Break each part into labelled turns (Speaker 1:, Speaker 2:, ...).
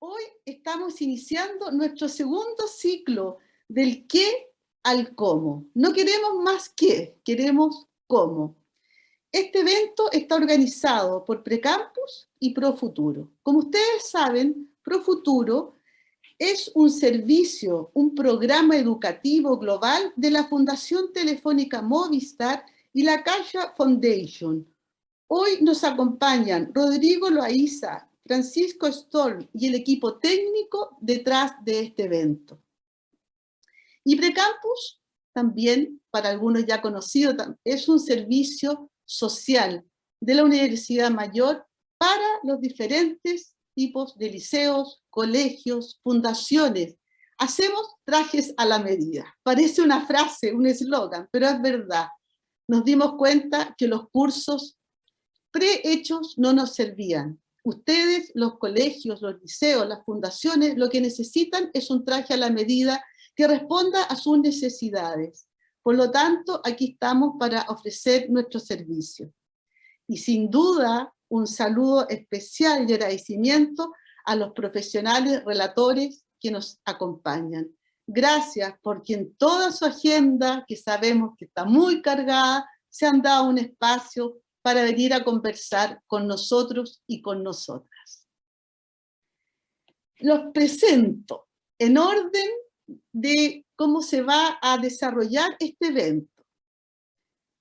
Speaker 1: Hoy estamos iniciando nuestro segundo ciclo del qué al cómo. No queremos más qué, queremos cómo. Este evento está organizado por Precampus y Profuturo. Como ustedes saben, Profuturo es un servicio, un programa educativo global de la Fundación Telefónica Movistar y la Caixa Foundation. Hoy nos acompañan Rodrigo Loaiza, Francisco Storm y el equipo técnico detrás de este evento. Y Precampus, también para algunos ya conocido, es un servicio social de la Universidad Mayor para los diferentes tipos de liceos, colegios, fundaciones. Hacemos trajes a la medida. Parece una frase, un eslogan, pero es verdad. Nos dimos cuenta que los cursos prehechos no nos servían. Ustedes, los colegios, los liceos, las fundaciones, lo que necesitan es un traje a la medida que responda a sus necesidades. Por lo tanto, aquí estamos para ofrecer nuestro servicio. Y sin duda, un saludo especial y agradecimiento a los profesionales relatores que nos acompañan. Gracias porque en toda su agenda, que sabemos que está muy cargada, se han dado un espacio para venir a conversar con nosotros y con nosotras. Los presento en orden de cómo se va a desarrollar este evento.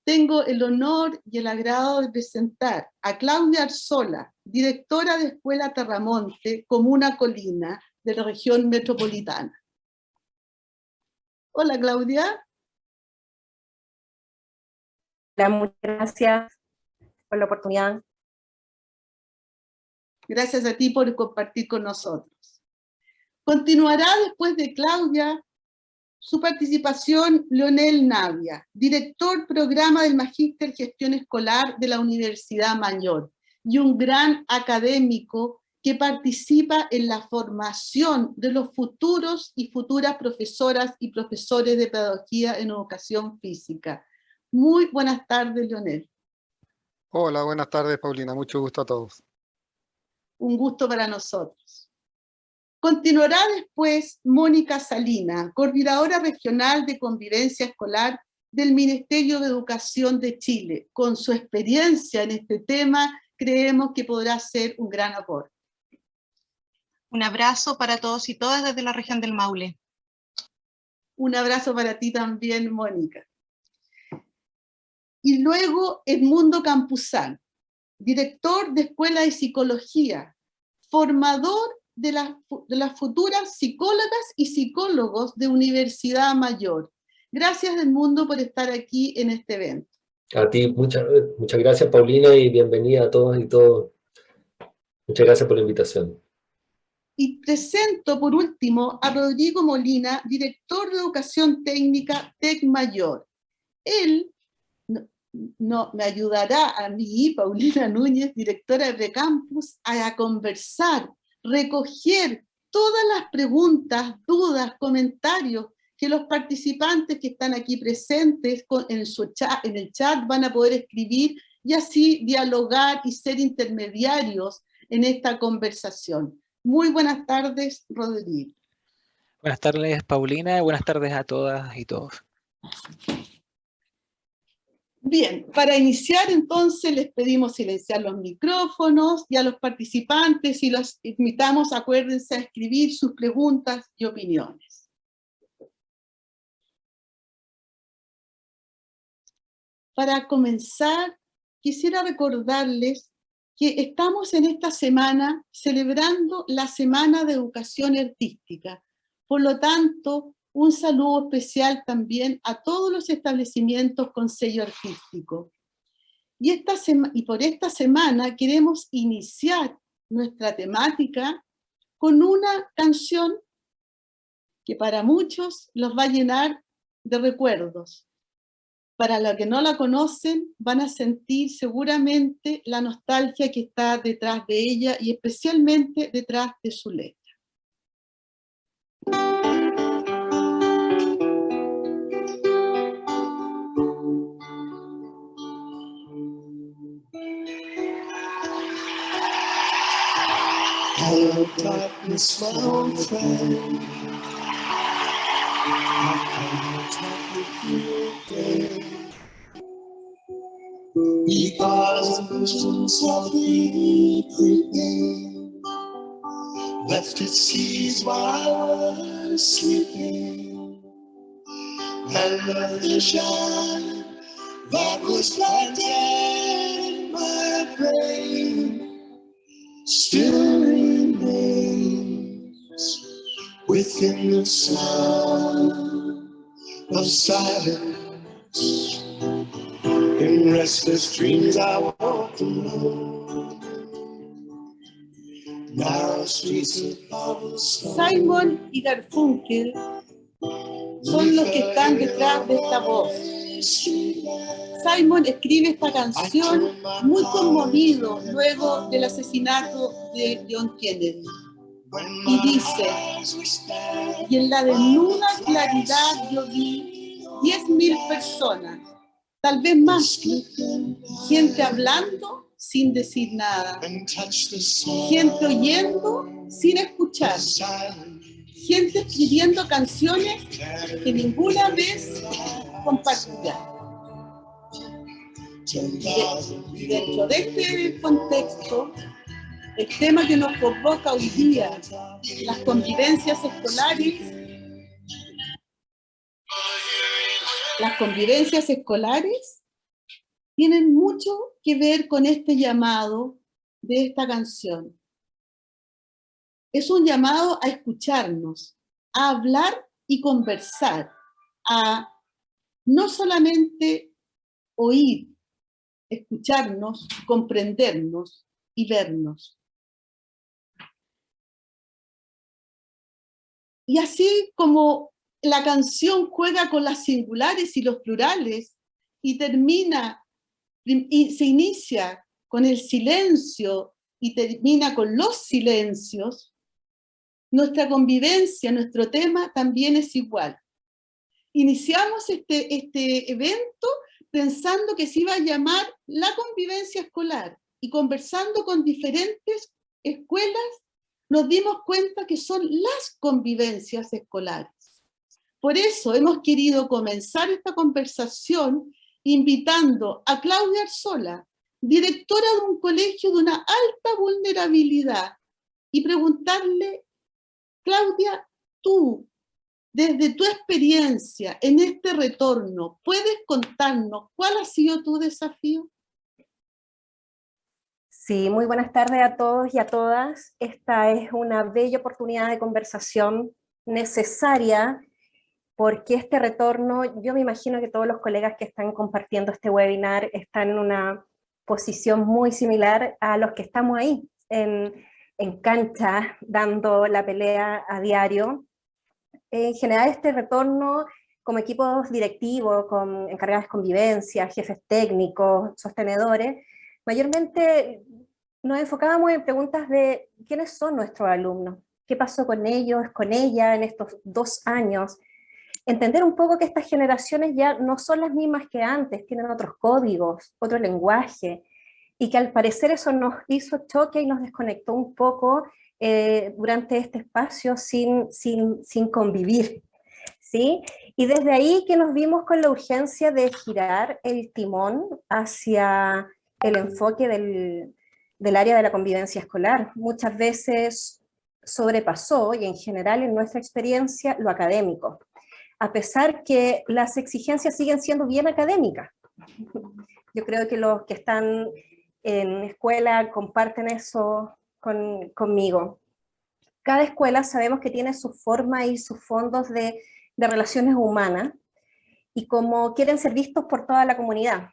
Speaker 1: Tengo el honor y el agrado de presentar a Claudia Arzola, directora de Escuela Terramonte, Comuna Colina, de la región metropolitana. Hola, Claudia.
Speaker 2: Hola, muchas gracias por la oportunidad.
Speaker 1: Gracias a ti por compartir con nosotros. Continuará después de Claudia su participación Leonel Navia, director programa del Magíster Gestión Escolar de la Universidad Mayor y un gran académico que participa en la formación de los futuros y futuras profesoras y profesores de pedagogía en educación física. Muy buenas tardes, Leonel.
Speaker 3: Hola, buenas tardes, Paulina. Mucho gusto a todos.
Speaker 1: Un gusto para nosotros. Continuará después Mónica Salina, coordinadora regional de convivencia escolar del Ministerio de Educación de Chile. Con su experiencia en este tema, creemos que podrá ser un gran aporte.
Speaker 4: Un abrazo para todos y todas desde la región del Maule.
Speaker 1: Un abrazo para ti también, Mónica. Y luego Edmundo Campuzano, director de Escuela de Psicología, formador de las futuras psicólogas y psicólogos de Universidad Mayor. Gracias, Edmundo, por estar aquí en este evento.
Speaker 5: A ti, muchas gracias, Paulina, y bienvenida a todos y todos. Muchas gracias por la invitación.
Speaker 1: Y presento, por último, a Rodrigo Molina, director de Educación Técnica TEC Mayor. Él me ayudará a mí, Paulina Núñez, directora de Precampus, a conversar, recoger todas las preguntas, dudas, comentarios que los participantes que están aquí presentes en el chat van a poder escribir y así dialogar y ser intermediarios en esta conversación. Muy buenas tardes, Rodrigo.
Speaker 6: Buenas tardes, Paulina. Buenas tardes a todas y todos.
Speaker 1: Bien, para iniciar entonces les pedimos silenciar los micrófonos y a los participantes y los invitamos, acuérdense, a escribir sus preguntas y opiniones. Para comenzar, quisiera recordarles que estamos en esta semana celebrando la Semana de Educación Artística. Por lo tanto, un saludo especial también a todos los establecimientos con sello artístico. Y por esta semana queremos iniciar nuestra temática con una canción que para muchos los va a llenar de recuerdos. Para los que no la conocen, van a sentir seguramente la nostalgia que está detrás de ella y especialmente detrás de su letra.
Speaker 7: Hello, darkness, my old friend. How come I talk with you again? Because the vision softly creeping left its seeds while I was sleeping, and the vision that was planted in my brain still remains within the sound of silence. In restless dreams I walk alone, narrow streets of cobblestone.
Speaker 1: Simon y Garfunkel son los que están detrás de esta voz. Simon escribe esta canción muy conmovido luego del asesinato de John Kennedy. Y dice, y en la desnuda claridad yo vi 10.000 personas, tal vez más, gente hablando sin decir nada, gente oyendo sin escuchar, gente escribiendo canciones que ninguna vez compartirá. Y dentro de este contexto, el tema que nos convoca hoy día, las convivencias escolares, tienen mucho que ver con este llamado de esta canción. Es un llamado a escucharnos, a hablar y conversar, a no solamente oír, escucharnos, comprendernos y vernos. Y así como la canción juega con las singulares y los plurales y se inicia con el silencio y termina con los silencios, nuestra convivencia, nuestro tema también es igual. Iniciamos este evento pensando que se iba a llamar la convivencia escolar y conversando con diferentes escuelas nos dimos cuenta que son las convivencias escolares. Por eso hemos querido comenzar esta conversación invitando a Claudia Arzola, directora de un colegio de una alta vulnerabilidad, y preguntarle, Claudia, tú, desde tu experiencia en este retorno, ¿puedes contarnos cuál ha sido tu desafío?
Speaker 2: Sí, muy buenas tardes a todos y a todas. Esta es una bella oportunidad de conversación necesaria, porque este retorno, yo me imagino que todos los colegas que están compartiendo este webinar están en una posición muy similar a los que estamos ahí, en cancha, dando la pelea a diario. En general este retorno, como equipos directivos, con encargados de convivencia, jefes técnicos, sostenedores, mayormente nos enfocábamos en preguntas de quiénes son nuestros alumnos, qué pasó con ellos, con ella en estos 2 años, entender un poco que estas generaciones ya no son las mismas que antes, tienen otros códigos, otro lenguaje, y que al parecer eso nos hizo choque y nos desconectó un poco durante este espacio sin convivir, ¿sí? Y desde ahí que nos vimos con la urgencia de girar el timón hacia el enfoque del área de la convivencia escolar. Muchas veces sobrepasó, y en general en nuestra experiencia, lo académico, a pesar que las exigencias siguen siendo bien académicas. Yo creo que los que están en escuela comparten eso conmigo. Cada escuela sabemos que tiene su forma y sus fondos de relaciones humanas, y como quieren ser vistos por toda la comunidad.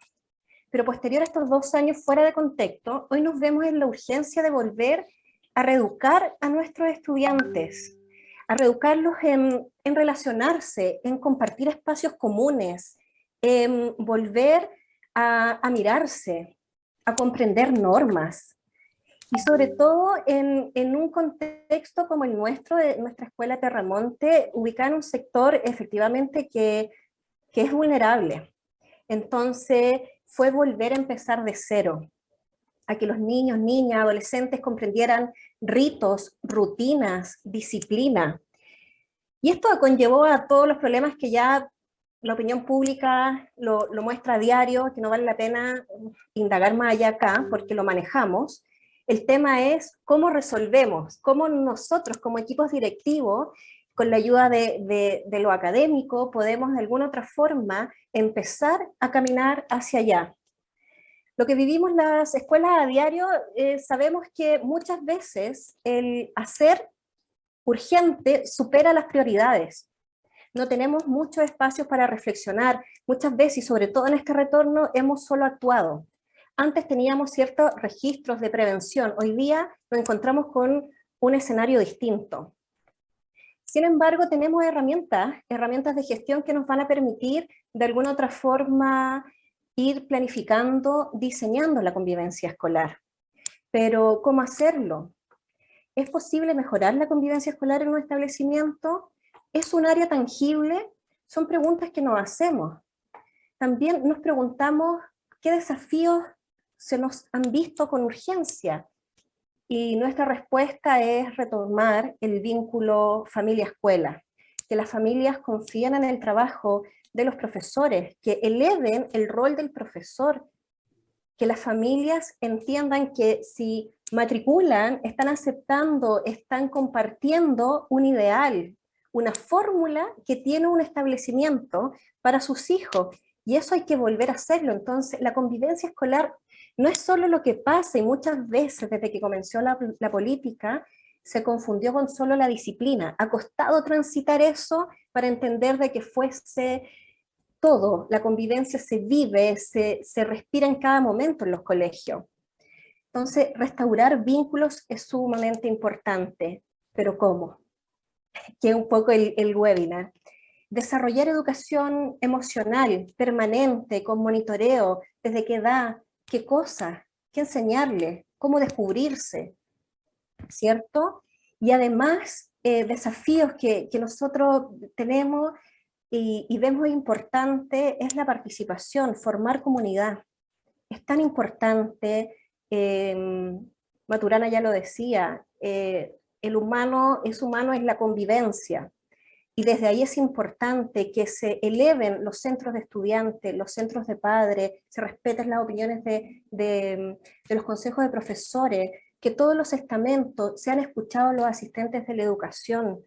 Speaker 2: Pero posterior a estos 2 años fuera de contexto, hoy nos vemos en la urgencia de volver a reeducar a nuestros estudiantes, a reeducarlos en relacionarse, en compartir espacios comunes, en volver a mirarse, a comprender normas, y sobre todo en un contexto como el nuestro, de nuestra escuela Terramonte, ubicada en un sector efectivamente que es vulnerable. Entonces fue volver a empezar de cero. a que los niños, niñas, adolescentes comprendieran ritos, rutinas, disciplina. Y esto conllevó a todos los problemas que ya la opinión pública lo muestra a diario, que no vale la pena indagar más allá acá, porque lo manejamos. El tema es cómo resolvemos, cómo nosotros como equipos directivos, con la ayuda de lo académico, podemos de alguna otra forma empezar a caminar hacia allá. Lo que vivimos las escuelas a diario, sabemos que muchas veces el hacer urgente supera las prioridades. No tenemos muchos espacios para reflexionar. Muchas veces, y sobre todo en este retorno, hemos solo actuado. Antes teníamos ciertos registros de prevención. Hoy día nos encontramos con un escenario distinto. Sin embargo, tenemos herramientas de gestión que nos van a permitir, de alguna otra forma, ir planificando, diseñando la convivencia escolar. Pero, ¿cómo hacerlo? ¿Es posible mejorar la convivencia escolar en un establecimiento? ¿Es un área tangible? Son preguntas que nos hacemos. También nos preguntamos qué desafíos se nos han visto con urgencia. Y nuestra respuesta es retomar el vínculo familia-escuela, que las familias confíen en el trabajo de los profesores, que eleven el rol del profesor, que las familias entiendan que si matriculan, están aceptando, están compartiendo un ideal, una fórmula que tiene un establecimiento para sus hijos, y eso hay que volver a hacerlo. Entonces, la convivencia escolar no es solo lo que pasa, y muchas veces desde que comenzó la política, se confundió con solo la disciplina. Ha costado transitar eso para entender de que fuese todo, la convivencia se vive, se respira en cada momento en los colegios. Entonces, restaurar vínculos es sumamente importante, pero ¿cómo? Que es un poco el webinar. Desarrollar educación emocional permanente, con monitoreo, desde qué edad, qué cosas, qué enseñarle, cómo descubrirse, ¿cierto? Y además, desafíos que nosotros tenemos y vemos importante es la participación, formar comunidad. Es tan importante, Maturana ya lo decía, el humano es la convivencia, y desde ahí es importante que se eleven los centros de estudiantes, los centros de padres, se respeten las opiniones de los consejos de profesores, que todos los estamentos sean escuchados los asistentes de la educación,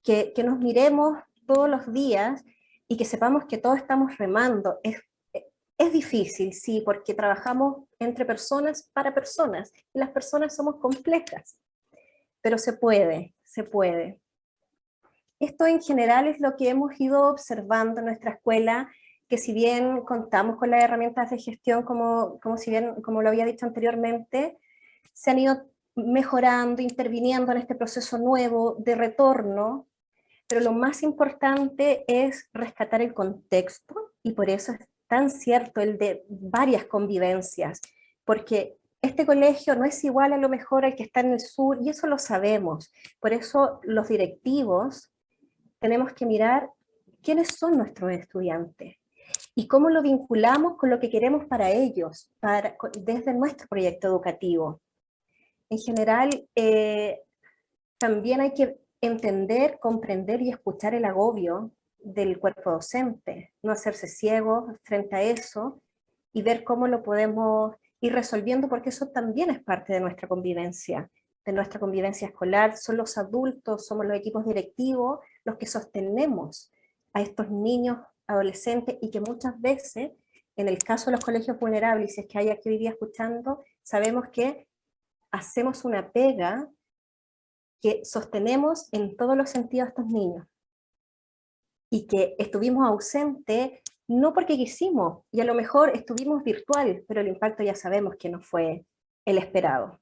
Speaker 2: que nos miremos todos los días y que sepamos que todos estamos remando. Es difícil, sí, porque trabajamos entre personas para personas, y las personas somos complejas, pero se puede, se puede. Esto en general es lo que hemos ido observando en nuestra escuela, que si bien contamos con las herramientas de gestión, como lo había dicho anteriormente, se han ido mejorando, interviniendo en este proceso nuevo de retorno, pero lo más importante es rescatar el contexto, y por eso es tan cierto el de varias convivencias, porque este colegio no es igual a lo mejor al que está en el sur, y eso lo sabemos. Por eso los directivos tenemos que mirar quiénes son nuestros estudiantes y cómo lo vinculamos con lo que queremos para ellos, desde nuestro proyecto educativo. En general, también hay que entender, comprender y escuchar el agobio del cuerpo docente, no hacerse ciegos frente a eso, y ver cómo lo podemos ir resolviendo, porque eso también es parte de nuestra convivencia escolar. Son los adultos, somos los equipos directivos los que sostenemos a estos niños, adolescentes, y que muchas veces, en el caso de los colegios vulnerables, y si es que hay aquí hoy día escuchando, sabemos que hacemos una pega que sostenemos en todos los sentidos a estos niños, y que estuvimos ausentes no porque quisimos, y a lo mejor estuvimos virtual, pero el impacto ya sabemos que no fue el esperado.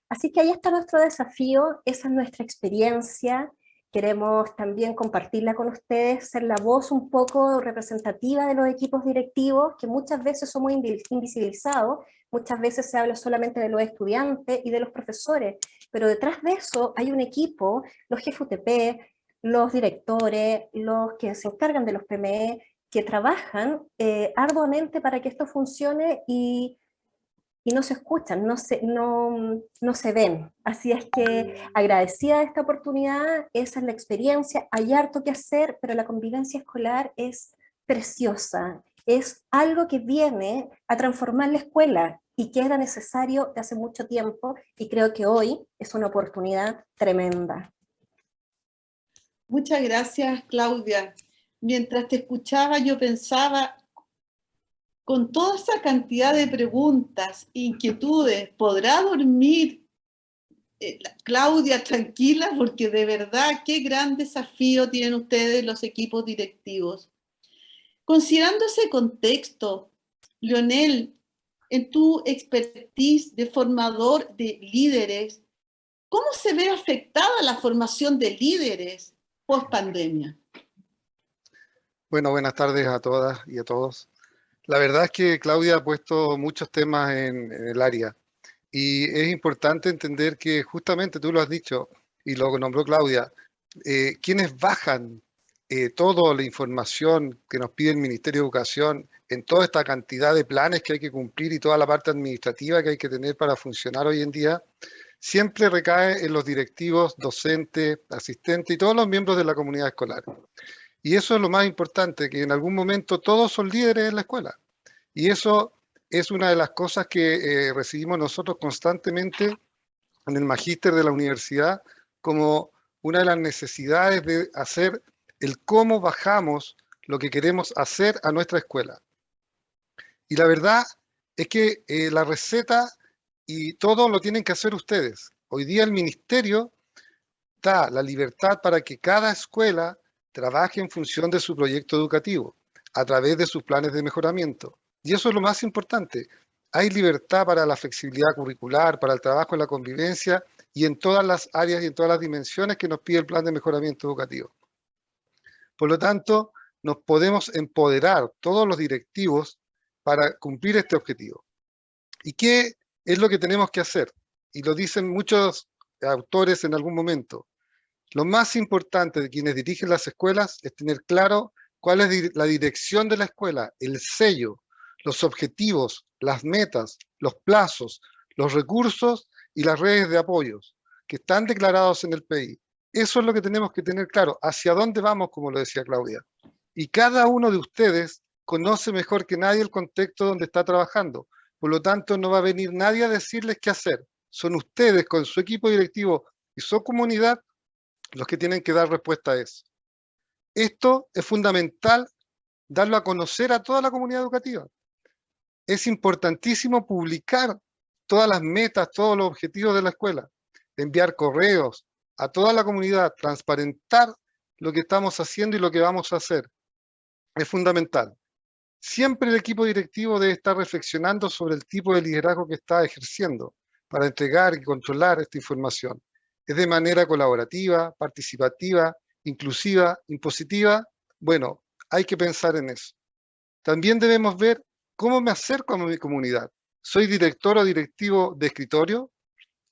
Speaker 2: Así que ahí está nuestro desafío, esa es nuestra experiencia. Queremos también compartirla con ustedes, ser la voz un poco representativa de los equipos directivos, que muchas veces somos invisibilizados, muchas veces se habla solamente de los estudiantes y de los profesores, pero detrás de eso hay un equipo, los jefes UTP, los directores, los que se encargan de los PME, que trabajan arduamente para que esto funcione, y y no se escuchan, no se ven. Así es que agradecida de esta oportunidad, esa es la experiencia, hay harto que hacer, pero la convivencia escolar es preciosa, es algo que viene a transformar la escuela y que era necesario de hace mucho tiempo, y creo que hoy es una oportunidad tremenda.
Speaker 1: Muchas gracias, Claudia. Mientras te escuchaba, yo pensaba, con toda esa cantidad de preguntas, inquietudes, ¿podrá dormir Claudia tranquila? Porque de verdad, qué gran desafío tienen ustedes los equipos directivos. Considerando ese contexto, Leonel, en tu expertise de formador de líderes, ¿cómo se ve afectada la formación de líderes post pandemia?
Speaker 3: Bueno, buenas tardes a todas y a todos. La verdad es que Claudia ha puesto muchos temas en el área y es importante entender que justamente tú lo has dicho y lo nombró Claudia, quienes bajan toda la información que nos pide el Ministerio de Educación en toda esta cantidad de planes que hay que cumplir y toda la parte administrativa que hay que tener para funcionar hoy en día, siempre recae en los directivos, docentes, asistentes y todos los miembros de la comunidad escolar. Y eso es lo más importante, que en algún momento todos son líderes en la escuela. Y eso es una de las cosas que recibimos nosotros constantemente en el magíster de la universidad como una de las necesidades de hacer el cómo bajamos lo que queremos hacer a nuestra escuela. Y la verdad es que la receta y todo lo tienen que hacer ustedes. Hoy día el ministerio da la libertad para que cada escuela trabaje en función de su proyecto educativo, a través de sus planes de mejoramiento. Y eso es lo más importante. Hay libertad para la flexibilidad curricular, para el trabajo en la convivencia y en todas las áreas y en todas las dimensiones que nos pide el plan de mejoramiento educativo. Por lo tanto, nos podemos empoderar todos los directivos para cumplir este objetivo. ¿Y qué es lo que tenemos que hacer? Y lo dicen muchos autores en algún momento. Lo más importante de quienes dirigen las escuelas es tener claro cuál es la dirección de la escuela, el sello, los objetivos, las metas, los plazos, los recursos y las redes de apoyos que están declarados en el PI. Eso es lo que tenemos que tener claro, hacia dónde vamos, como lo decía Claudia. Y cada uno de ustedes conoce mejor que nadie el contexto donde está trabajando. Por lo tanto, no va a venir nadie a decirles qué hacer. Son ustedes con su equipo directivo y su comunidad los que tienen que dar respuesta a eso. Esto es fundamental darlo a conocer a toda la comunidad educativa. Es importantísimo publicar todas las metas, todos los objetivos de la escuela, enviar correos a toda la comunidad, transparentar lo que estamos haciendo y lo que vamos a hacer. Es fundamental. Siempre el equipo directivo debe estar reflexionando sobre el tipo de liderazgo que está ejerciendo para entregar y controlar esta información. ¿Es de manera colaborativa, participativa, inclusiva, impositiva? Bueno, hay que pensar en eso. También debemos ver cómo me acerco a mi comunidad. ¿Soy director o directivo de escritorio,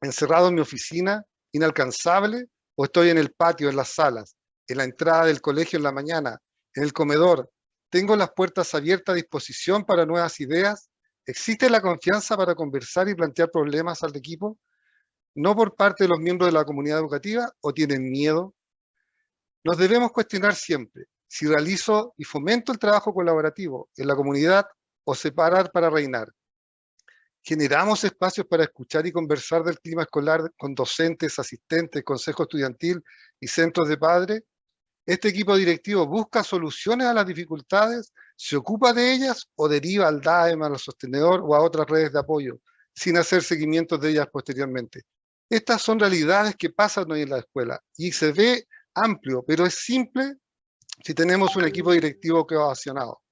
Speaker 3: encerrado en mi oficina, inalcanzable? ¿O estoy en el patio, en las salas, en la entrada del colegio en la mañana, en el comedor? ¿Tengo las puertas abiertas a disposición para nuevas ideas? ¿Existe la confianza para conversar y plantear problemas al equipo? ¿No por parte de los miembros de la comunidad educativa o tienen miedo? Nos debemos cuestionar siempre si realizo y fomento el trabajo colaborativo en la comunidad o separar para reinar. ¿Generamos espacios para escuchar y conversar del clima escolar con docentes, asistentes, consejo estudiantil y centros de padres? ¿Este equipo directivo busca soluciones a las dificultades, se ocupa de ellas o deriva al DAEM, al sostenedor o a otras redes de apoyo, sin hacer seguimientos de ellas posteriormente? Estas son realidades que pasan hoy en la escuela y se ve amplio, pero es simple si tenemos un equipo directivo cohesionado.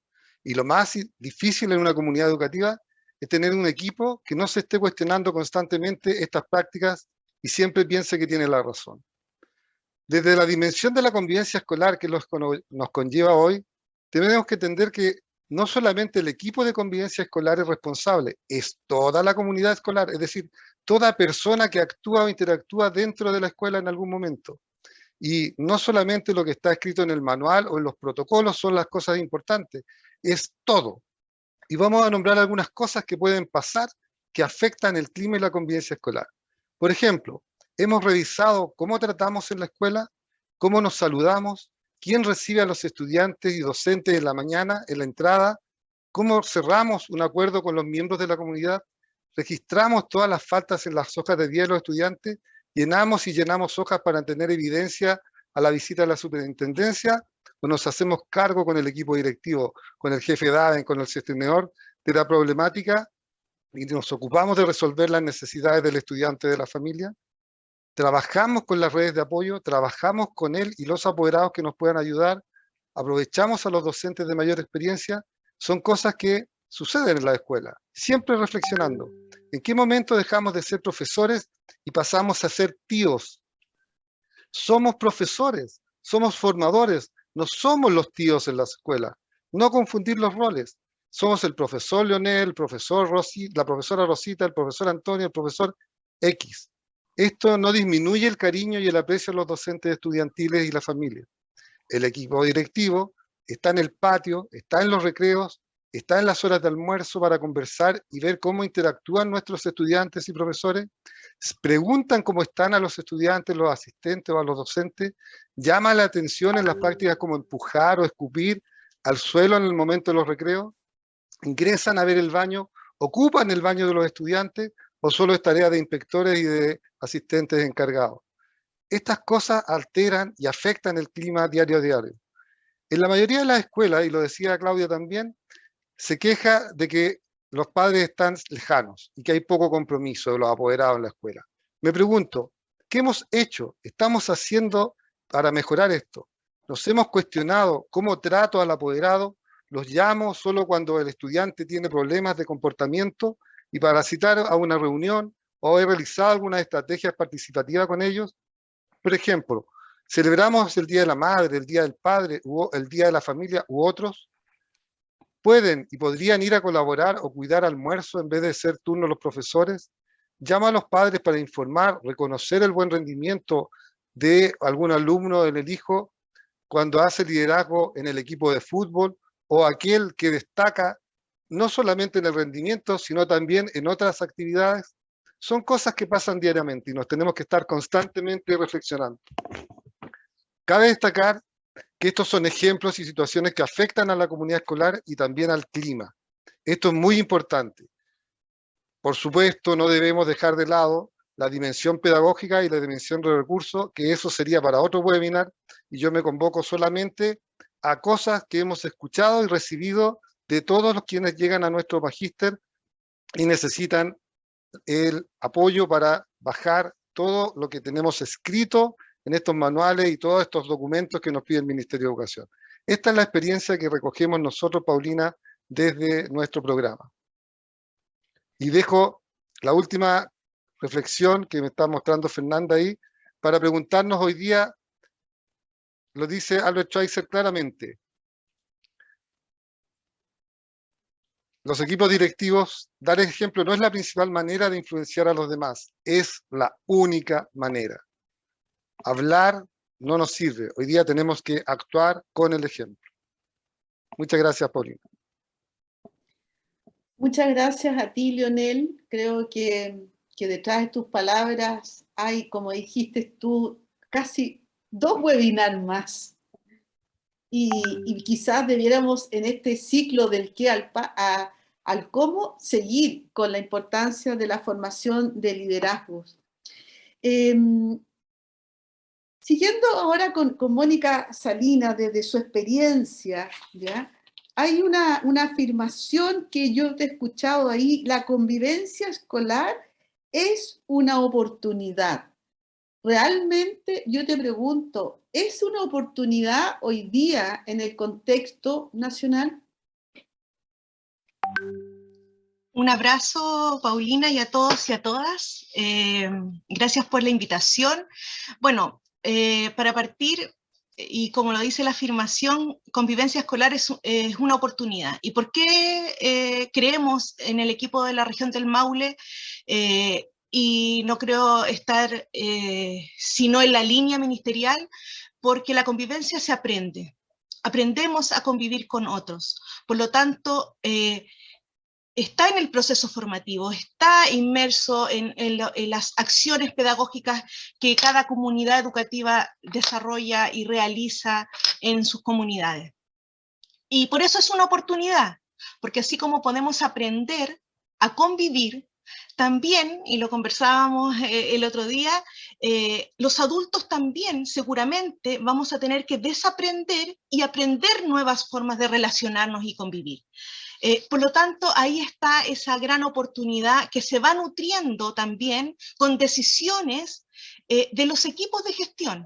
Speaker 3: Y lo más difícil en una comunidad educativa es tener un equipo que no se esté cuestionando constantemente estas prácticas y siempre piense que tiene la razón. Desde la dimensión de la convivencia escolar que nos conlleva hoy, tenemos que entender que no solamente el equipo de convivencia escolar es responsable, es toda la comunidad escolar, es decir, toda persona que actúa o interactúa dentro de la escuela en algún momento. Y no solamente lo que está escrito en el manual o en los protocolos son las cosas importantes, es todo. Y vamos a nombrar algunas cosas que pueden pasar que afectan el clima y la convivencia escolar. Por ejemplo, hemos revisado cómo tratamos en la escuela, cómo nos saludamos, quién recibe a los estudiantes y docentes en la mañana, en la entrada, cómo cerramos un acuerdo con los miembros de la comunidad, registramos todas las faltas en las hojas de día de los estudiantes, llenamos y llenamos hojas para tener evidencia a la visita de la superintendencia, o nos hacemos cargo con el equipo directivo, con el jefe de ADEN, con el sostenedor de la problemática, y nos ocupamos de resolver las necesidades del estudiante y de la familia. Trabajamos con las redes de apoyo, trabajamos con él y los apoderados que nos puedan ayudar, aprovechamos a los docentes de mayor experiencia. Son cosas que suceden en la escuela, siempre reflexionando. ¿En qué momento dejamos de ser profesores y pasamos a ser tíos? Somos profesores, somos formadores, no somos los tíos en la escuela. No confundir los roles. Somos el profesor Leonel, el profesor la profesora Rosita, el profesor Antonio, el profesor X. Esto no disminuye el cariño y el aprecio a los docentes estudiantiles y la familia. El equipo directivo está en el patio, está en los recreos, está en las horas de almuerzo para conversar y ver cómo interactúan nuestros estudiantes y profesores, preguntan cómo están a los estudiantes, los asistentes o a los docentes, llama la atención en las prácticas como empujar o escupir al suelo en el momento de los recreos, ingresan a ver el baño, ocupan el baño de los estudiantes o solo es tarea de inspectores y de asistentes encargados. Estas cosas alteran y afectan el clima diario a diario. En la mayoría de las escuelas, y lo decía Claudia también, se queja de que los padres están lejanos y que hay poco compromiso de los apoderados en la escuela. Me pregunto, ¿qué hemos hecho? ¿Estamos haciendo para mejorar esto? ¿Nos hemos cuestionado cómo trato al apoderado? ¿Los llamo solo cuando el estudiante tiene problemas de comportamiento y para citar a una reunión? ¿O he realizado algunas estrategias participativas con ellos? Por ejemplo, ¿celebramos el Día de la Madre, el Día del Padre, o el Día de la Familia u otros? ¿Pueden y podrían ir a colaborar o cuidar almuerzo en vez de ser turno los profesores? Llama a los padres para informar, reconocer el buen rendimiento de algún alumno en el hijo cuando hace liderazgo en el equipo de fútbol o aquel que destaca no solamente en el rendimiento, sino también en otras actividades. Son cosas que pasan diariamente y nos tenemos que estar constantemente reflexionando. Cabe destacar que estos son ejemplos y situaciones que afectan a la comunidad escolar y también al clima. Esto es muy importante. Por supuesto, no debemos dejar de lado la dimensión pedagógica y la dimensión de recursos, que eso sería para otro webinar, y yo me convoco solamente a cosas que hemos escuchado y recibido de todos los quienes llegan a nuestro magíster y necesitan el apoyo para bajar todo lo que tenemos escrito en estos manuales y todos estos documentos que nos pide el Ministerio de Educación. Esta es la experiencia que recogemos nosotros, Paulina, desde nuestro programa. Y dejo la última reflexión que me está mostrando Fernanda ahí, para preguntarnos hoy día, lo dice Albert Schweitzer claramente, los equipos directivos, dar ejemplo no es la principal manera de influenciar a los demás, es la única manera. Hablar no nos sirve, hoy día tenemos que actuar con el ejemplo. Muchas gracias, Paulina.
Speaker 1: Muchas gracias a ti, Leonel. Creo que detrás de tus palabras hay, como dijiste tú, casi 2 webinars más. Y quizás debiéramos en este ciclo del qué al cómo seguir con la importancia de la formación de liderazgos. Siguiendo ahora con Mónica Salinas desde su experiencia, ¿ya? Hay una afirmación que yo te he escuchado ahí, la convivencia escolar es una oportunidad. Realmente yo te pregunto, ¿es una oportunidad hoy día en el contexto nacional?
Speaker 4: Un abrazo, Paulina, y a todos y a todas. Gracias por la invitación. Bueno, para partir, y como lo dice la afirmación, convivencia escolar es una oportunidad. ¿Y por qué creemos en el equipo de la región del Maule? Y no creo estar sino en la línea ministerial, porque la convivencia se aprende. Aprendemos a convivir con otros. Por lo tanto, está en el proceso formativo, está inmerso en las acciones pedagógicas que cada comunidad educativa desarrolla y realiza en sus comunidades. Y por eso es una oportunidad, porque así como podemos aprender a convivir, también, y lo conversábamos el otro día, los adultos también seguramente vamos a tener que desaprender y aprender nuevas formas de relacionarnos y convivir. Por lo tanto, ahí está esa gran oportunidad que se va nutriendo también con decisiones de los equipos de gestión,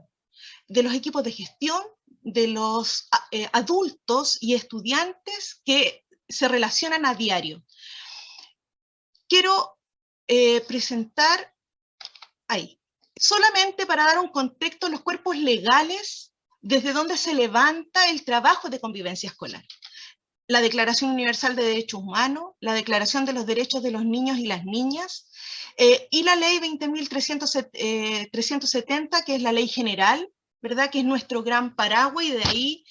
Speaker 4: de los adultos y estudiantes que se relacionan a diario. Quiero presentar ahí, solamente para dar un contexto, los cuerpos legales desde donde se levanta el trabajo de convivencia escolar. La Declaración Universal de Derechos Humanos, la Declaración de los Derechos de los Niños y las Niñas, y la Ley 20.370, que es la Ley General, ¿verdad? Que es nuestro gran paraguas, y de ahí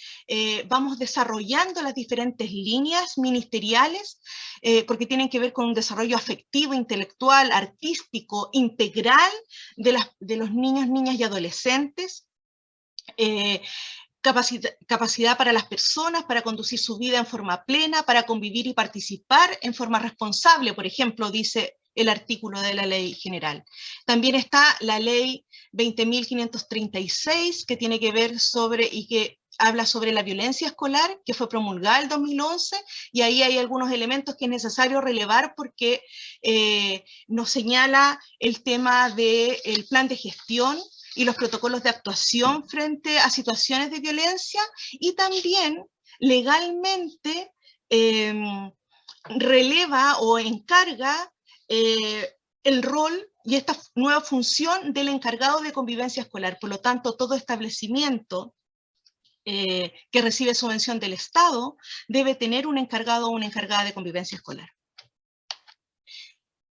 Speaker 4: vamos desarrollando las diferentes líneas ministeriales, porque tienen que ver con un desarrollo afectivo, intelectual, artístico, integral de los niños, niñas y adolescentes, capacidad para las personas para conducir su vida en forma plena, para convivir y participar en forma responsable, por ejemplo, dice el artículo de la Ley General. También está la Ley 20.536, que tiene que ver sobre, y que habla sobre la violencia escolar, que fue promulgada el 2011, y ahí hay algunos elementos que es necesario relevar porque nos señala el tema del plan de gestión y los protocolos de actuación frente a situaciones de violencia, y también legalmente releva o encarga el rol y esta nueva función del encargado de convivencia escolar. Por lo tanto, todo establecimiento que recibe subvención del Estado debe tener un encargado o una encargada de convivencia escolar.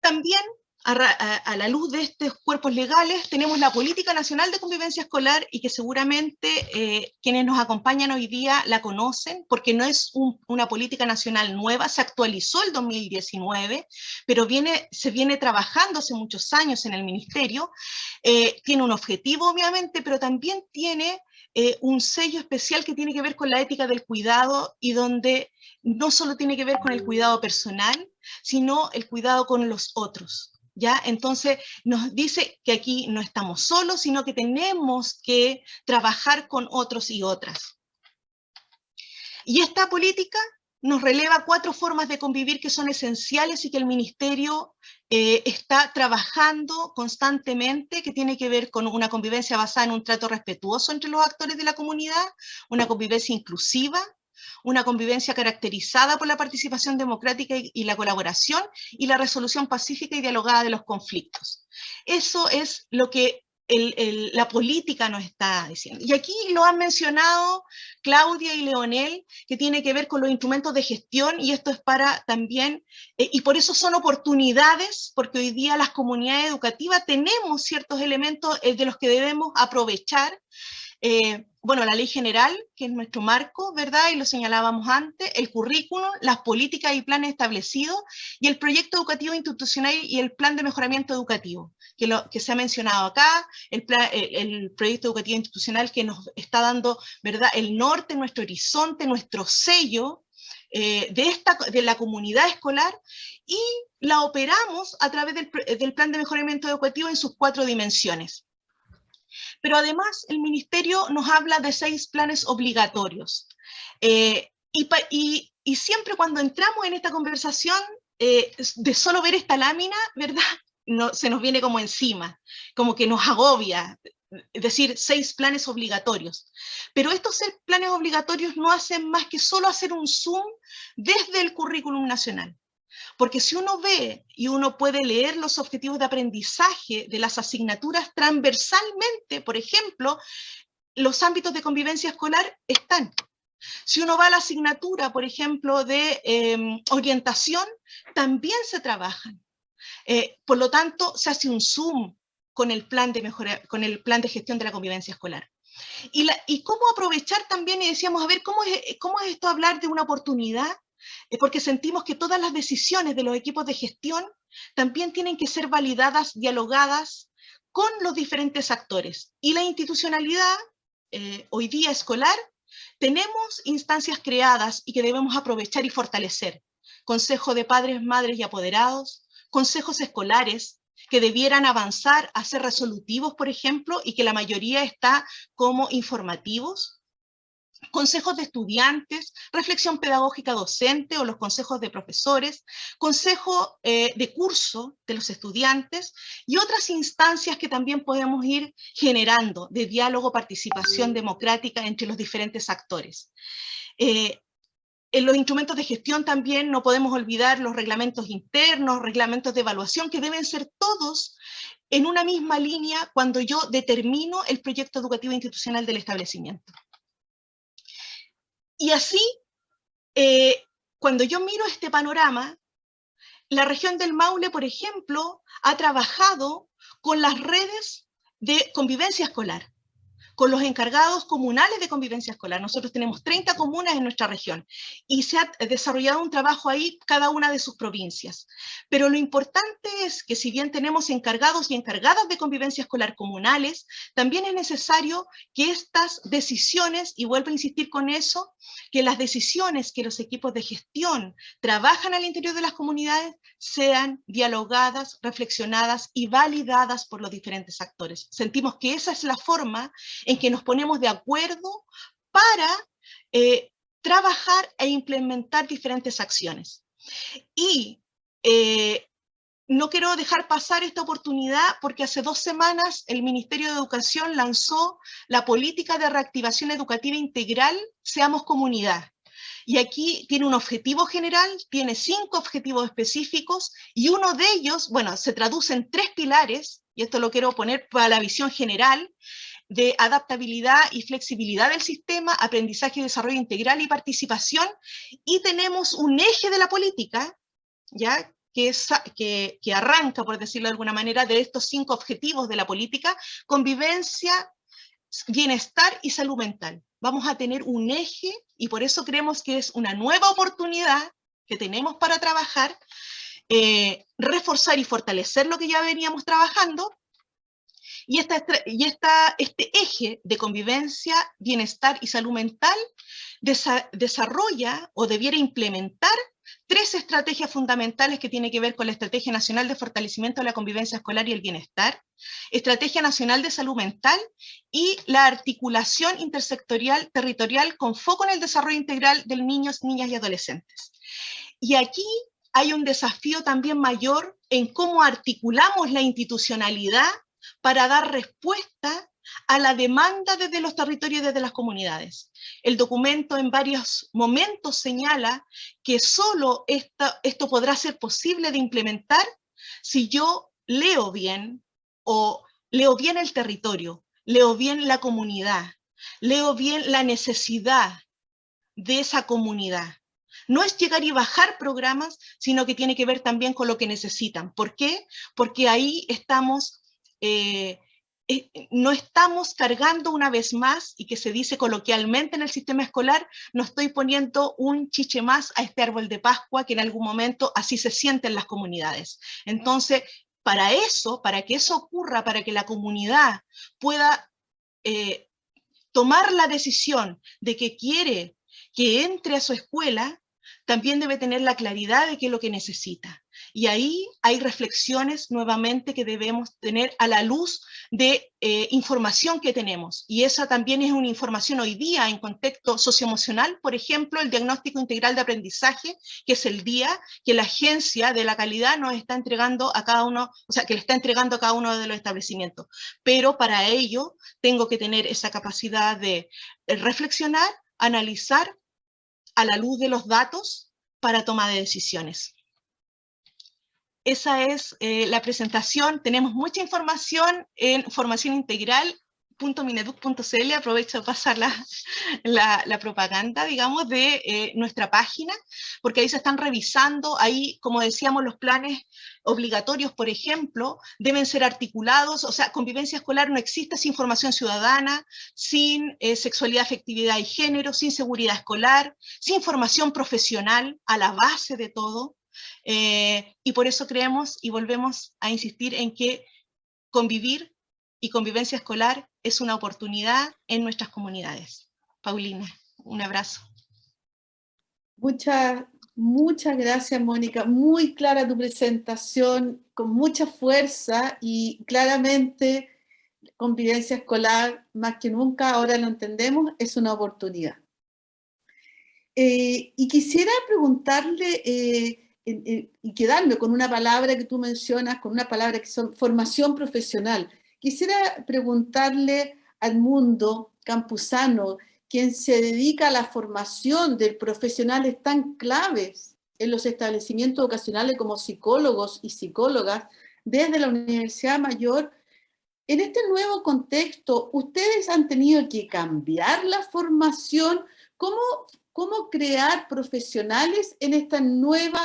Speaker 4: También, a la luz de estos cuerpos legales, tenemos la Política Nacional de Convivencia Escolar, y que seguramente quienes nos acompañan hoy día la conocen, porque no es una política nacional nueva, se actualizó el 2019, pero se viene trabajando hace muchos años en el Ministerio. Tiene un objetivo, obviamente, pero también tiene un sello especial que tiene que ver con la ética del cuidado, y donde no solo tiene que ver con el cuidado personal, sino el cuidado con los otros. ¿Ya? Entonces nos dice que aquí no estamos solos, sino que tenemos que trabajar con otros y otras. Y esta política nos releva 4 formas de convivir que son esenciales y que el Ministerio está trabajando constantemente, que tiene que ver con una convivencia basada en un trato respetuoso entre los actores de la comunidad, una convivencia inclusiva, una convivencia caracterizada por la participación democrática y la colaboración, y la resolución pacífica y dialogada de los conflictos. Eso es lo que la política nos está diciendo. Y aquí lo han mencionado Claudia y Leonel, que tiene que ver con los instrumentos de gestión, y esto es para también, y por eso son oportunidades, porque hoy día las comunidades educativas tenemos ciertos elementos de los que debemos aprovechar. Bueno, la Ley General, que es nuestro marco, ¿verdad? Y lo señalábamos antes, el currículum, las políticas y planes establecidos, y el proyecto educativo institucional y el plan de mejoramiento educativo, que se ha mencionado acá, el proyecto educativo institucional que nos está dando, ¿verdad?, el norte, nuestro horizonte, nuestro sello de la comunidad escolar, y la operamos a través del plan de mejoramiento educativo en sus 4 dimensiones. Pero además el Ministerio nos habla de 6 planes obligatorios. Y siempre cuando entramos en esta conversación, de solo ver esta lámina, ¿verdad?, se nos viene como encima, como que nos agobia, es decir, 6 planes obligatorios. Pero estos 6 planes obligatorios no hacen más que solo hacer un zoom desde el currículum nacional. Porque si uno ve y uno puede leer los objetivos de aprendizaje de las asignaturas transversalmente, por ejemplo, los ámbitos de convivencia escolar están. Si uno va a la asignatura, por ejemplo, de orientación, también se trabajan. Por lo tanto, se hace un zoom con el plan de gestión de la convivencia escolar. Y cómo aprovechar también, y decíamos, a ver, ¿cómo es esto hablar de una oportunidad? porque sentimos que todas las decisiones de los equipos de gestión también tienen que ser validadas, dialogadas con los diferentes actores. Y la institucionalidad, hoy día escolar, tenemos instancias creadas y que debemos aprovechar y fortalecer. Consejo de padres, madres y apoderados, consejos escolares que debieran avanzar a ser resolutivos, por ejemplo, y que la mayoría está como informativos. Consejos de estudiantes, reflexión pedagógica docente o los consejos de profesores, consejo de curso de los estudiantes y otras instancias que también podemos ir generando de diálogo, participación democrática entre los diferentes actores. En los instrumentos de gestión también no podemos olvidar los reglamentos internos, reglamentos de evaluación, que deben ser todos en una misma línea cuando yo determino el proyecto educativo institucional del establecimiento. Y así, cuando yo miro este panorama, la región del Maule, por ejemplo, ha trabajado con las redes de convivencia escolar, con los encargados comunales de convivencia escolar. Nosotros tenemos 30 comunas en nuestra región y se ha desarrollado un trabajo ahí cada una de sus provincias. Pero lo importante es que si bien tenemos encargados y encargadas de convivencia escolar comunales, también es necesario que estas decisiones, y vuelvo a insistir con eso, que las decisiones que los equipos de gestión trabajan al interior de las comunidades sean dialogadas, reflexionadas y validadas por los diferentes actores. Sentimos que esa es la forma en que nos ponemos de acuerdo para trabajar e implementar diferentes acciones. Y no quiero dejar pasar esta oportunidad porque hace 2 semanas el Ministerio de Educación lanzó la política de reactivación educativa integral Seamos Comunidad. Y aquí tiene un objetivo general, tiene 5 objetivos específicos y uno de ellos, bueno, se traduce en 3 pilares, y esto lo quiero poner para la visión general, de adaptabilidad y flexibilidad del sistema, aprendizaje y desarrollo integral y participación, y tenemos un eje de la política, ¿ya? Que arranca, por decirlo de alguna manera, de estos 5 objetivos de la política: convivencia, bienestar y salud mental. Vamos a tener un eje y por eso creemos que es una nueva oportunidad que tenemos para trabajar, reforzar y fortalecer lo que ya veníamos trabajando. Y este eje de convivencia, bienestar y salud mental desarrolla o debiera implementar 3 estrategias fundamentales que tienen que ver con la Estrategia Nacional de Fortalecimiento de la Convivencia Escolar y el Bienestar, Estrategia Nacional de Salud Mental y la articulación intersectorial territorial con foco en el desarrollo integral de niños, niñas y adolescentes. Y aquí hay un desafío también mayor en cómo articulamos la institucionalidad para dar respuesta a la demanda desde los territorios y desde las comunidades. El documento en varios momentos señala que solo esto podrá ser posible de implementar si yo leo bien, o leo bien el territorio, leo bien la comunidad, leo bien la necesidad de esa comunidad. No es llegar y bajar programas, sino que tiene que ver también con lo que necesitan. ¿Por qué? Porque ahí estamos... no estamos cargando una vez más, y que se dice coloquialmente en el sistema escolar, no estoy poniendo un chiche más a este árbol de Pascua, que en algún momento así se siente en las comunidades. Entonces, para que eso ocurra, para que la comunidad pueda tomar la decisión de que quiere que entre a su escuela, también debe tener la claridad de qué es lo que necesita. Y ahí hay reflexiones nuevamente que debemos tener a la luz de información que tenemos. Y esa también es una información hoy día en contexto socioemocional. Por ejemplo, el diagnóstico integral de aprendizaje, que es el día que la agencia de la calidad nos está entregando a cada uno, o sea, que le está entregando a cada uno de los establecimientos. Pero para ello tengo que tener esa capacidad de reflexionar, analizar a la luz de los datos para toma de decisiones. Esa es la presentación. Tenemos mucha información en formación integral www.mineduc.cl, aprovecho de pasar la propaganda, digamos, de nuestra página, porque ahí se están revisando, ahí, como decíamos, los planes obligatorios, por ejemplo, deben ser articulados, o sea, convivencia escolar no existe sin formación ciudadana, sin sexualidad, afectividad y género, sin seguridad escolar, sin formación profesional a la base de todo, y por eso creemos y volvemos a insistir en que convivir y convivencia escolar es una oportunidad en nuestras comunidades. Paulina, un abrazo.
Speaker 1: Muchas gracias, Mónica. Muy clara tu presentación, con mucha fuerza y claramente convivencia escolar, más que nunca, ahora lo entendemos, es una oportunidad. Y quisiera preguntarle, y quedarme con una palabra que tú mencionas, con una palabra que son formación profesional. Quisiera preguntarle al mundo campusano, quien se dedica a la formación de profesionales tan claves en los establecimientos educacionales como psicólogos y psicólogas, desde la Universidad Mayor, en este nuevo contexto, ¿ustedes han tenido que cambiar la formación? ¿Cómo crear profesionales en este nuevo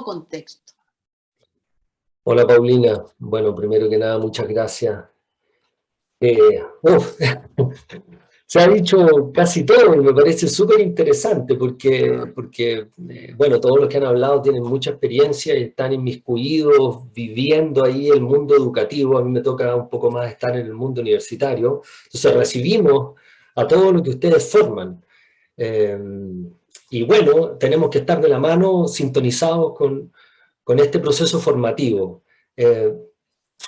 Speaker 1: contexto?
Speaker 5: Hola Paulina, bueno, primero que nada, muchas gracias. Se ha dicho casi todo y me parece súper interesante porque bueno, todos los que han hablado tienen mucha experiencia y están inmiscuidos, viviendo ahí el mundo educativo. A mí me toca un poco más estar en el mundo universitario. Entonces recibimos a todo lo que ustedes forman. Y bueno, tenemos que estar de la mano sintonizados con este proceso formativo.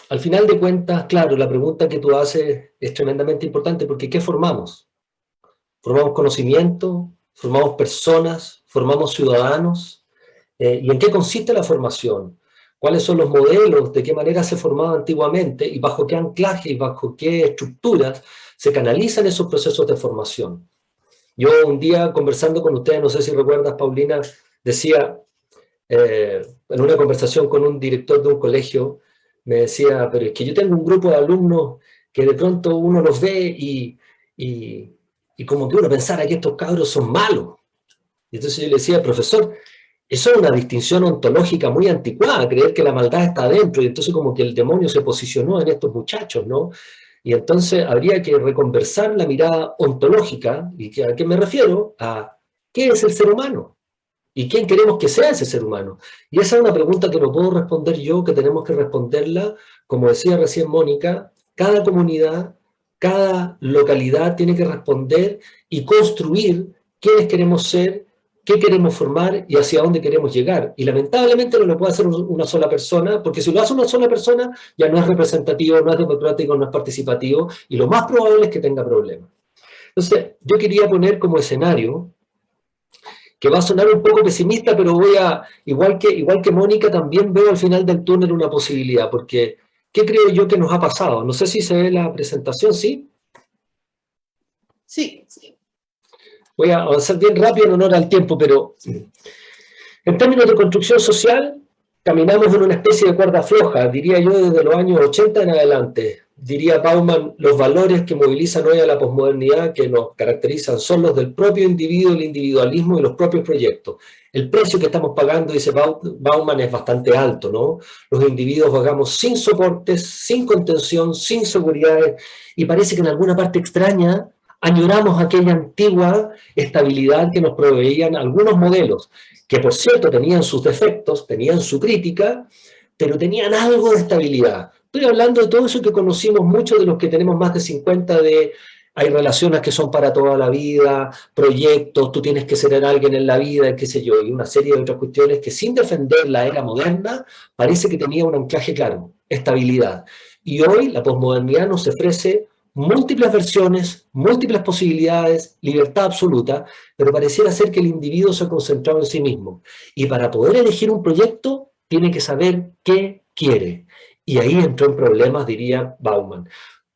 Speaker 5: Al final de cuentas, claro, la pregunta que tú haces es tremendamente importante porque ¿qué formamos? Formamos conocimiento, formamos personas, formamos ciudadanos. ¿Y en qué consiste la formación? ¿Cuáles son los modelos? ¿De qué manera se formaba antiguamente? ¿Y bajo qué anclaje y bajo qué estructuras se canalizan esos procesos de formación? Yo un día conversando con ustedes, no sé si recuerdas, Paulina, decía, en una conversación con un director de un colegio, me decía, pero es que yo tengo un grupo de alumnos que de pronto uno los ve y como que uno pensara que estos cabros son malos. Y entonces yo le decía, profesor, eso es una distinción ontológica muy anticuada, creer que la maldad está adentro, y entonces como que el demonio se posicionó en estos muchachos, ¿no? Y entonces habría que reconversar la mirada ontológica, ¿y a qué me refiero? A ¿qué es el ser humano? ¿Y quién queremos que sea ese ser humano? Y esa es una pregunta que no puedo responder yo, que tenemos que responderla, como decía recién Mónica, cada comunidad, cada localidad tiene que responder y construir quiénes queremos ser, qué queremos formar y hacia dónde queremos llegar. Y lamentablemente no lo puede hacer una sola persona, porque si lo hace una sola persona ya no es representativo, no es democrático, no es participativo, y lo más probable es que tenga problemas. Entonces, yo quería poner como escenario, que va a sonar un poco pesimista, pero igual que Mónica, también veo al final del túnel una posibilidad, porque ¿qué creo yo que nos ha pasado? No sé si se ve la presentación, ¿sí?
Speaker 1: Sí.
Speaker 5: Voy a avanzar bien rápido en honor al tiempo, pero en términos de construcción social, caminamos en una especie de cuerda floja, diría yo desde los años 80 en adelante. Diría Bauman, los valores que movilizan hoy a la posmodernidad que nos caracterizan son los del propio individuo, el individualismo y los propios proyectos. El precio que estamos pagando, dice Bauman, es bastante alto, ¿no? Los individuos vagamos sin soportes, sin contención, sin seguridades, y parece que en alguna parte extraña añoramos aquella antigua estabilidad que nos proveían algunos modelos, que por cierto tenían sus defectos, tenían su crítica, pero tenían algo de estabilidad. Estoy hablando de todo eso que conocimos muchos de los que tenemos más de 50, hay relaciones que son para toda la vida, proyectos, tú tienes que ser alguien en la vida, qué sé yo, y una serie de otras cuestiones que sin defender la era moderna, parece que tenía un anclaje claro, estabilidad. Y hoy la posmodernidad nos ofrece múltiples versiones, múltiples posibilidades, libertad absoluta, pero pareciera ser que el individuo se ha concentrado en sí mismo. Y para poder elegir un proyecto, tiene que saber qué quiere. Y ahí entró en problemas, diría Bauman.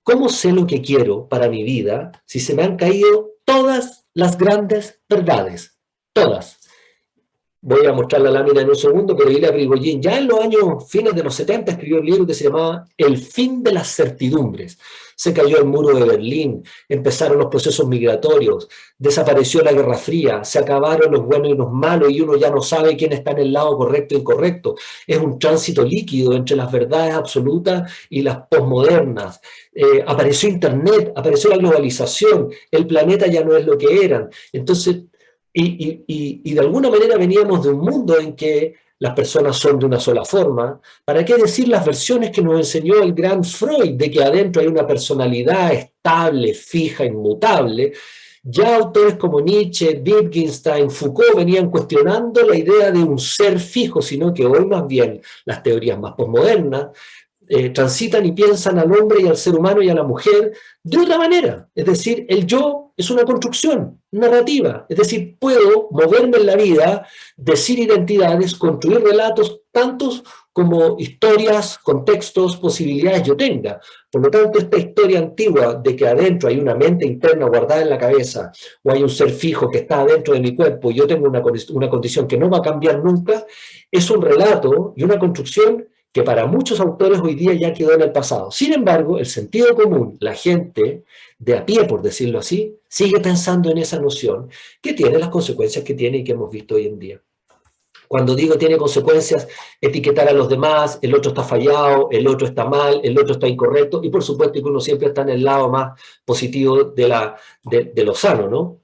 Speaker 5: ¿Cómo sé lo que quiero para mi vida si se me han caído todas las grandes verdades? Todas. voy a mostrar la lámina en un segundo, pero Ilya Prigozhin ya en los años fines de los 70 escribió un libro que se llamaba El fin de las certidumbres. Se cayó el muro de Berlín, empezaron los procesos migratorios, desapareció la Guerra Fría, se acabaron los buenos y los malos y uno ya no sabe quién está en el lado correcto e incorrecto. Es un tránsito líquido entre las verdades absolutas y las posmodernas. Apareció Internet, apareció la globalización, el planeta ya no es lo que eran. Entonces, y de alguna manera veníamos de un mundo en que las personas son de una sola forma. ¿Para qué decir las versiones que nos enseñó el gran Freud, de que adentro hay una personalidad estable, fija, inmutable? Ya autores como Nietzsche, Wittgenstein, Foucault venían cuestionando la idea de un ser fijo, sino que hoy más bien las teorías más posmodernas transitan y piensan al hombre y al ser humano y a la mujer de otra manera. Es decir, el yo es una construcción narrativa. Es decir, puedo moverme en la vida, decir identidades, construir relatos, tantos como historias, contextos, posibilidades yo tenga. Por lo tanto, esta historia antigua de que adentro hay una mente interna guardada en la cabeza, o hay un ser fijo que está adentro de mi cuerpo y yo tengo una condición que no va a cambiar nunca, es un relato y una construcción que para muchos autores hoy día ya quedó en el pasado. Sin embargo, el sentido común, la gente de a pie, por decirlo así, sigue pensando en esa noción que tiene las consecuencias que tiene y que hemos visto hoy en día. Cuando digo tiene consecuencias, etiquetar a los demás, el otro está fallado, el otro está mal, el otro está incorrecto, y por supuesto que uno siempre está en el lado más positivo de lo sano, ¿no?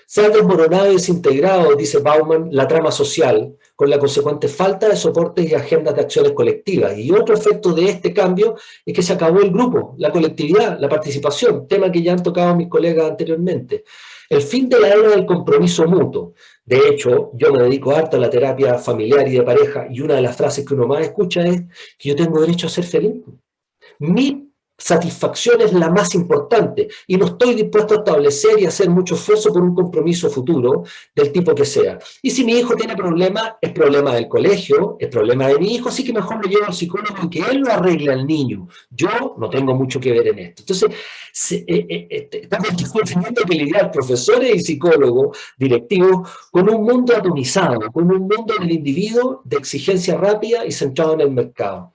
Speaker 5: Se ha desmoronado y desintegrado, dice Bauman, la trama social, con la consecuente falta de soportes y agendas de acciones colectivas. Y otro efecto de este cambio es que se acabó el grupo, la colectividad, la participación, tema que ya han tocado mis colegas anteriormente. El fin de la era del compromiso mutuo. De hecho, yo me dedico harto a la terapia familiar y de pareja, y una de las frases que uno más escucha es que yo tengo derecho a ser feliz. Mi satisfacción es la más importante y no estoy dispuesto a establecer y hacer mucho esfuerzo por un compromiso futuro del tipo que sea. Y si mi hijo tiene problemas, es problema del colegio, es problema de mi hijo, así que mejor lo llevo al psicólogo y que él lo arregle al niño. Yo no tengo mucho que ver en esto. Entonces, estamos teniendo que lidiar profesores y psicólogos, directivos, con un mundo atomizado, con un mundo del individuo de exigencia rápida y centrado en el mercado.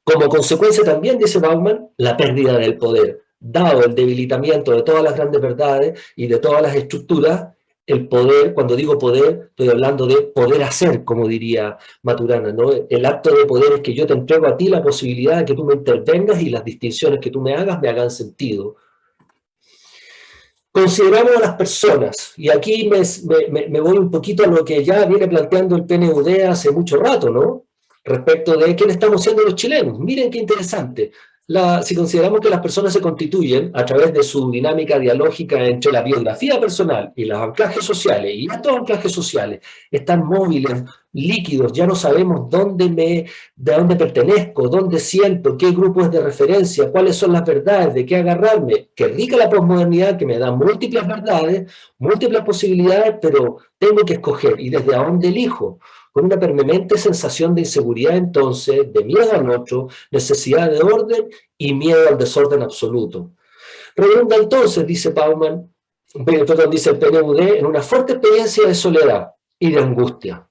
Speaker 5: Como consecuencia también, dice Bauman, la pérdida del poder. Dado el debilitamiento de todas las grandes verdades y de todas las estructuras, el poder, cuando digo poder, estoy hablando de poder hacer, como diría Maturana, ¿no? El acto de poder es que yo te entrego a ti la posibilidad de que tú me intervengas y las distinciones que tú me hagan sentido. Consideramos a las personas, y aquí me voy un poquito a lo que ya viene planteando el PNUD hace mucho rato, ¿no? Respecto de quién estamos siendo los chilenos. Miren qué interesante. Si consideramos que las personas se constituyen a través de su dinámica dialógica entre la biografía personal y los anclajes sociales, y estos anclajes sociales están móviles, líquidos, ya no sabemos de dónde pertenezco, dónde siento, qué grupo es de referencia, cuáles son las verdades, de qué agarrarme. Qué rica la posmodernidad que me da múltiples verdades, múltiples posibilidades, pero tengo que escoger. ¿Y desde dónde elijo? Con una permanente sensación de inseguridad entonces, de miedo al otro, necesidad de orden y miedo al desorden absoluto. Redunda entonces, dice Bauman, dice el PNUD, en una fuerte experiencia de soledad y de angustia.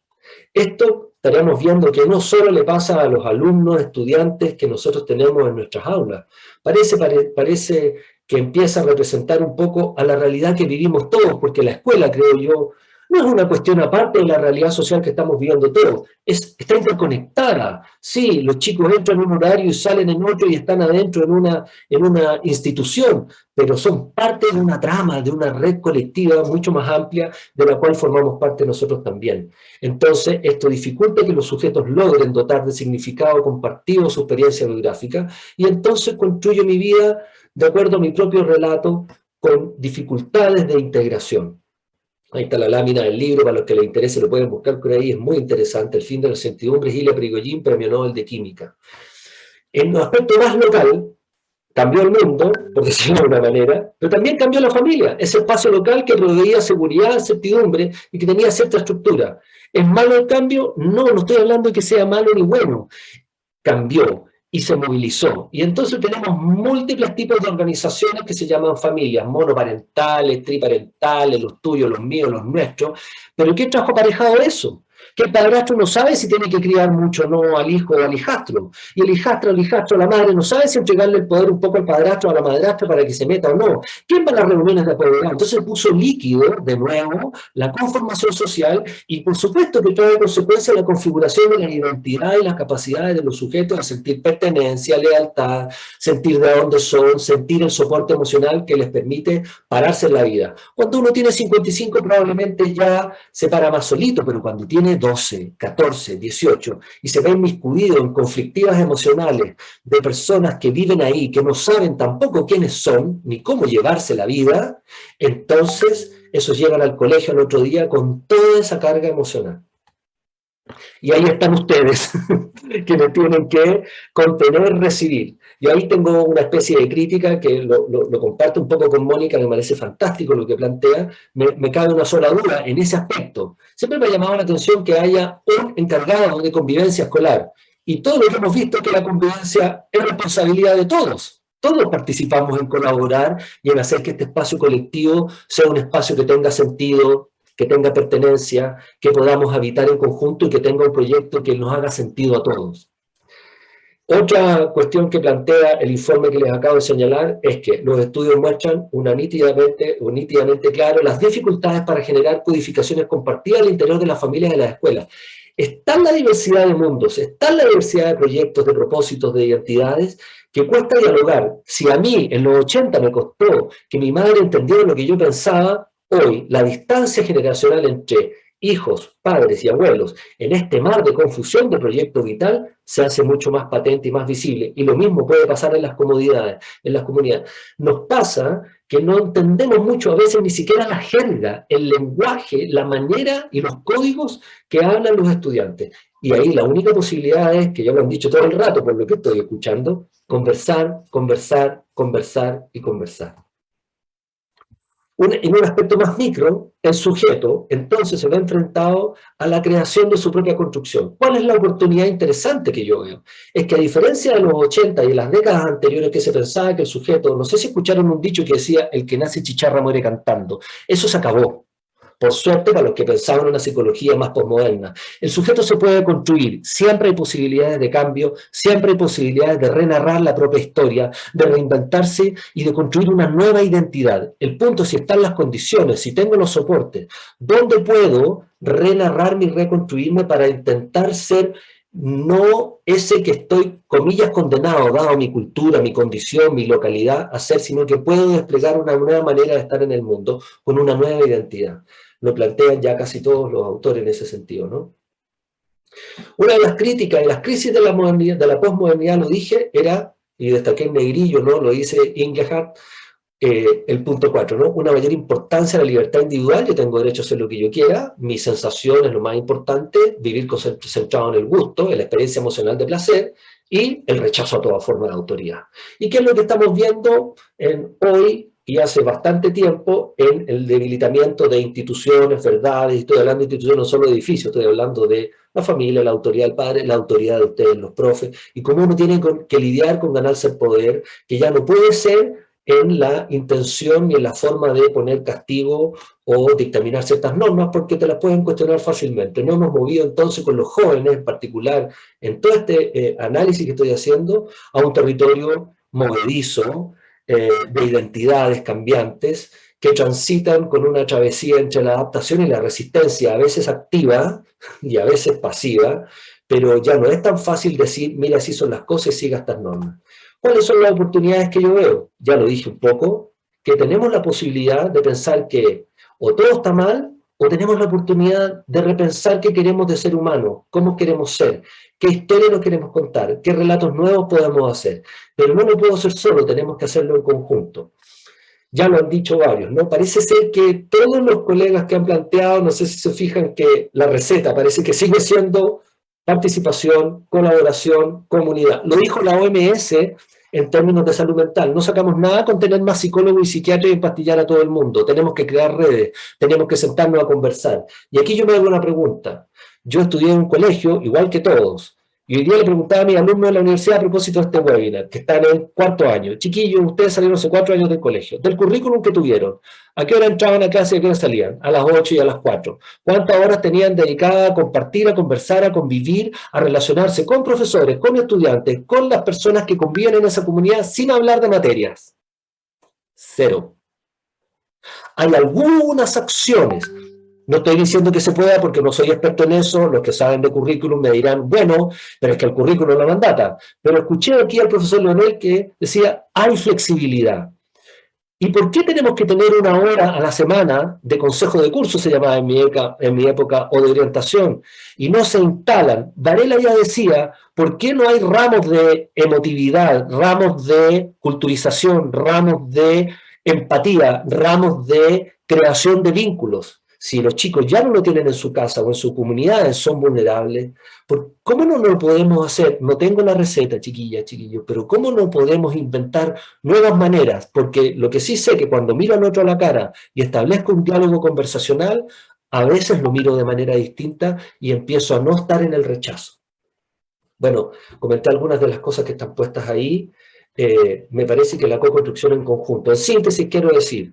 Speaker 5: Esto estaríamos viendo que no solo le pasa a los alumnos, estudiantes que nosotros tenemos en nuestras aulas, parece que empieza a representar un poco a la realidad que vivimos todos, porque la escuela, creo yo, no es una cuestión aparte de la realidad social que estamos viviendo todos, está interconectada. Sí, los chicos entran en un horario y salen en otro y están adentro en una institución, pero son parte de una trama, de una red colectiva mucho más amplia de la cual formamos parte nosotros también. Entonces, esto dificulta que los sujetos logren dotar de significado compartido su experiencia biográfica y entonces construyo mi vida de acuerdo a mi propio relato con dificultades de integración. Ahí está la lámina del libro, para los que les interese lo pueden buscar por ahí, es muy interesante. El fin de las certidumbres, Ilya Prigozhin, Premio Nobel de Química. En un aspecto más local, cambió el mundo, por decirlo de una manera, pero también cambió la familia, ese espacio local que proveía seguridad, certidumbre y que tenía cierta estructura. ¿Es malo el cambio? No, no estoy hablando de que sea malo ni bueno. Cambió. y se movilizó. Y entonces tenemos múltiples tipos de organizaciones que se llaman familias, monoparentales, triparentales, los tuyos, los míos, los nuestros. ¿Pero qué trajo aparejado eso? Que el padrastro no sabe si tiene que criar mucho o no al hijo o al hijastro. Y el hijastro, la madre, no sabe si entregarle el poder un poco al padrastro o a la madrastra para que se meta o no. ¿Quién va a las reuniones de apoderados? Entonces puso líquido, de nuevo, la conformación social y por supuesto que trae consecuencia la configuración de la identidad y las capacidades de los sujetos de sentir pertenencia, lealtad, sentir de dónde son, sentir el soporte emocional que les permite pararse en la vida. Cuando uno tiene 55 probablemente ya se para más solito, pero cuando tiene 12, 14, 18 y se ve inmiscuido en conflictivas emocionales de personas que viven ahí, que no saben tampoco quiénes son ni cómo llevarse la vida, entonces esos llegan al colegio al otro día con toda esa carga emocional. Y ahí están ustedes, que me tienen que contener, recibir. Y ahí tengo una especie de crítica que lo comparto un poco con Mónica, me parece fantástico lo que plantea. Me cabe una sola duda en ese aspecto. Siempre me ha llamado la atención que haya un encargado de convivencia escolar. Y todo lo que hemos visto es que la convivencia es responsabilidad de todos. Todos participamos en colaborar y en hacer que este espacio colectivo sea un espacio que tenga sentido, que tenga pertenencia, que podamos habitar en conjunto y que tenga un proyecto que nos haga sentido a todos. Otra cuestión que plantea el informe que les acabo de señalar es que los estudios muestran nítidamente claro las dificultades para generar codificaciones compartidas al interior de las familias y de las escuelas. Está la diversidad de mundos, está la diversidad de proyectos, de propósitos, de identidades, que cuesta dialogar. Si a mí en los 80 me costó que mi madre entendiera lo que yo pensaba, hoy la distancia generacional entre hijos, padres y abuelos en este mar de confusión de proyecto vital se hace mucho más patente y más visible. Y lo mismo puede pasar en las comunidades. Nos pasa que no entendemos mucho a veces ni siquiera la jerga, el lenguaje, la manera y los códigos que hablan los estudiantes. Y ahí la única posibilidad es, que ya lo han dicho todo el rato por lo que estoy escuchando, conversar, conversar, conversar y conversar. En un aspecto más micro, el sujeto entonces se ve enfrentado a la creación de su propia construcción. ¿Cuál es la oportunidad interesante que yo veo? Es que a diferencia de los 80 y de las décadas anteriores que se pensaba que el sujeto, no sé si escucharon un dicho que decía, el que nace chicharra muere cantando. Eso se acabó. Por suerte, para los que pensaban en una psicología más posmoderna. El sujeto se puede construir, siempre hay posibilidades de cambio, siempre hay posibilidades de renarrar la propia historia, de reinventarse y de construir una nueva identidad. El punto es si están las condiciones, si tengo los soportes, ¿dónde puedo renarrarme y reconstruirme para intentar ser no ese que estoy, comillas, condenado, dado mi cultura, mi condición, mi localidad, a ser, sino que puedo desplegar una nueva manera de estar en el mundo con una nueva identidad? Lo plantean ya casi todos los autores en ese sentido, ¿no? Una de las críticas, de las crisis de la modernidad, de la posmodernidad, lo dije, era, y destaqué en negrillo, ¿no? Lo dice Inglehart, el punto 4, ¿no? Una mayor importancia a la libertad individual, yo tengo derecho a hacer lo que yo quiera, mi sensación es lo más importante, vivir centrado en el gusto, en la experiencia emocional de placer, y el rechazo a toda forma de autoridad. ¿Y qué es lo que estamos viendo hoy y hace bastante tiempo en el debilitamiento de instituciones, verdades? Estoy hablando de instituciones, no solo de edificios, estoy hablando de la familia, la autoridad del padre, la autoridad de ustedes, los profes, y cómo uno tiene que lidiar con ganarse el poder, que ya no puede ser en la intención y en la forma de poner castigo o dictaminar ciertas normas, porque te las pueden cuestionar fácilmente. No hemos movido entonces con los jóvenes en particular, en todo este análisis que estoy haciendo, a un territorio movedizo, de identidades cambiantes, que transitan con una travesía entre la adaptación y la resistencia, a veces activa y a veces pasiva, pero ya no es tan fácil decir, mira, así son las cosas y siga estas normas. ¿Cuáles son las oportunidades que yo veo? Ya lo dije un poco, que tenemos la posibilidad de pensar que o todo está mal, o tenemos la oportunidad de repensar qué queremos de ser humano, cómo queremos ser, qué historia nos queremos contar, qué relatos nuevos podemos hacer. Pero no lo puedo hacer solo, tenemos que hacerlo en conjunto. Ya lo han dicho varios, ¿no? Parece ser que todos los colegas que han planteado, no sé si se fijan que la receta parece que sigue siendo participación, colaboración, comunidad. Lo dijo la OMS en términos de salud mental. No sacamos nada con tener más psicólogos y psiquiatras y empastillar a todo el mundo. Tenemos que crear redes, tenemos que sentarnos a conversar. Y aquí yo me hago una pregunta. Yo estudié en un colegio, igual que todos, Y hoy día le preguntaba a mis alumnos de la universidad a propósito de este webinar, que están en cuarto año. Chiquillos, ustedes salieron hace 4 años del colegio. Del currículum que tuvieron, ¿a qué hora entraban a clase y a qué hora salían? A las 8 y a las 4. ¿Cuántas horas tenían dedicadas a compartir, a conversar, a convivir, a relacionarse con profesores, con estudiantes, con las personas que conviven en esa comunidad sin hablar de materias? 0. Hay algunas acciones. No estoy diciendo que se pueda porque no soy experto en eso, los que saben de currículum me dirán, bueno, pero es que el currículum la mandata. Pero escuché aquí al profesor Leonel que decía, hay flexibilidad. ¿Y por qué tenemos que tener 1 hora a la semana de consejo de curso, se llamaba en mi época, o de orientación, y no se instalan? Varela ya decía, ¿por qué no hay ramos de emotividad, ramos de culturización, ramos de empatía, ramos de creación de vínculos? Si los chicos ya no lo tienen en su casa o en sus comunidades, son vulnerables. ¿Cómo no lo podemos hacer? No tengo la receta, chiquillas, chiquillos, pero ¿cómo no podemos inventar nuevas maneras? Porque lo que sí sé que cuando miro al otro a la cara y establezco un diálogo conversacional, a veces lo miro de manera distinta y empiezo a no estar en el rechazo. Bueno, comenté algunas de las cosas que están puestas ahí. Me parece que la co-construcción en conjunto. En síntesis, quiero decir,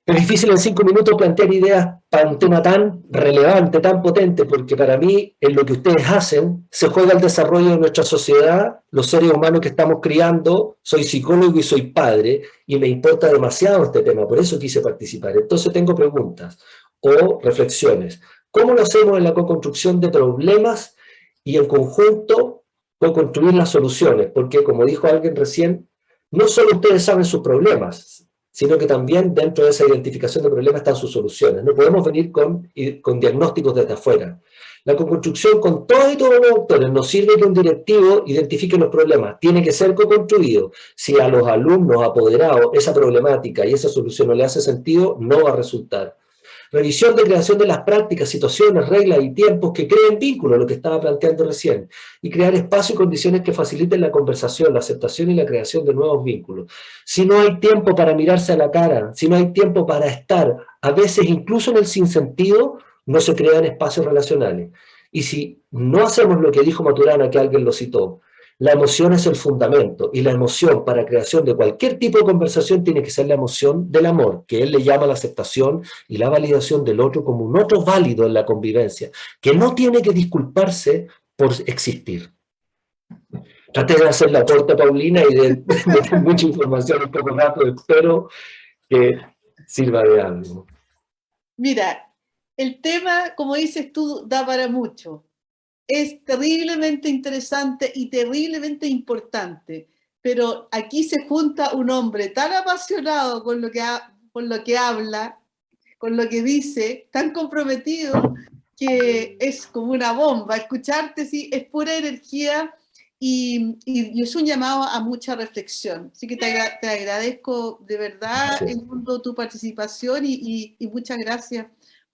Speaker 5: es difícil en 5 minutos plantear ideas para un tema tan relevante, tan potente, porque para mí, en lo que ustedes hacen, se juega el desarrollo de nuestra sociedad, los seres humanos que estamos criando. Soy psicólogo y soy padre, y me importa demasiado este tema, por eso quise participar. Entonces tengo preguntas o reflexiones. ¿Cómo lo hacemos en la co-construcción de problemas y en conjunto co-construir las soluciones? Porque, como dijo alguien recién, no solo ustedes saben sus problemas, sino que también dentro de esa identificación de problemas están sus soluciones. No podemos venir con diagnósticos desde afuera. La co-construcción con todos y todos los autores nos sirve que un directivo identifique los problemas. Tiene que ser co-construido. Si a los alumnos apoderados esa problemática y esa solución no le hace sentido, no va a resultar. Revisión de creación de las prácticas, situaciones, reglas y tiempos que creen vínculos, lo que estaba planteando recién, y crear espacios y condiciones que faciliten la conversación, la aceptación y la creación de nuevos vínculos. Si no hay tiempo para mirarse a la cara, si no hay tiempo para estar, a veces incluso en el sinsentido, no se crean espacios relacionales. Y si no hacemos lo que dijo Maturana, que alguien lo citó, la emoción es el fundamento, y la emoción para creación de cualquier tipo de conversación tiene que ser la emoción del amor, que él le llama la aceptación y la validación del otro como un otro válido en la convivencia, que no tiene que disculparse por existir. Traté de hacer la torta, Paulina, y de meter mucha información en poco rato, espero que sirva de algo.
Speaker 1: Mira, el tema, como dices tú, da para mucho. Es terriblemente interesante y terriblemente importante, pero aquí se junta un hombre tan apasionado con lo que habla, con lo que dice, tan comprometido, que es como una bomba. Escucharte, sí, es pura energía y es un llamado a mucha reflexión. Así que te agradezco de verdad, Edmundo, tu participación y muchas gracias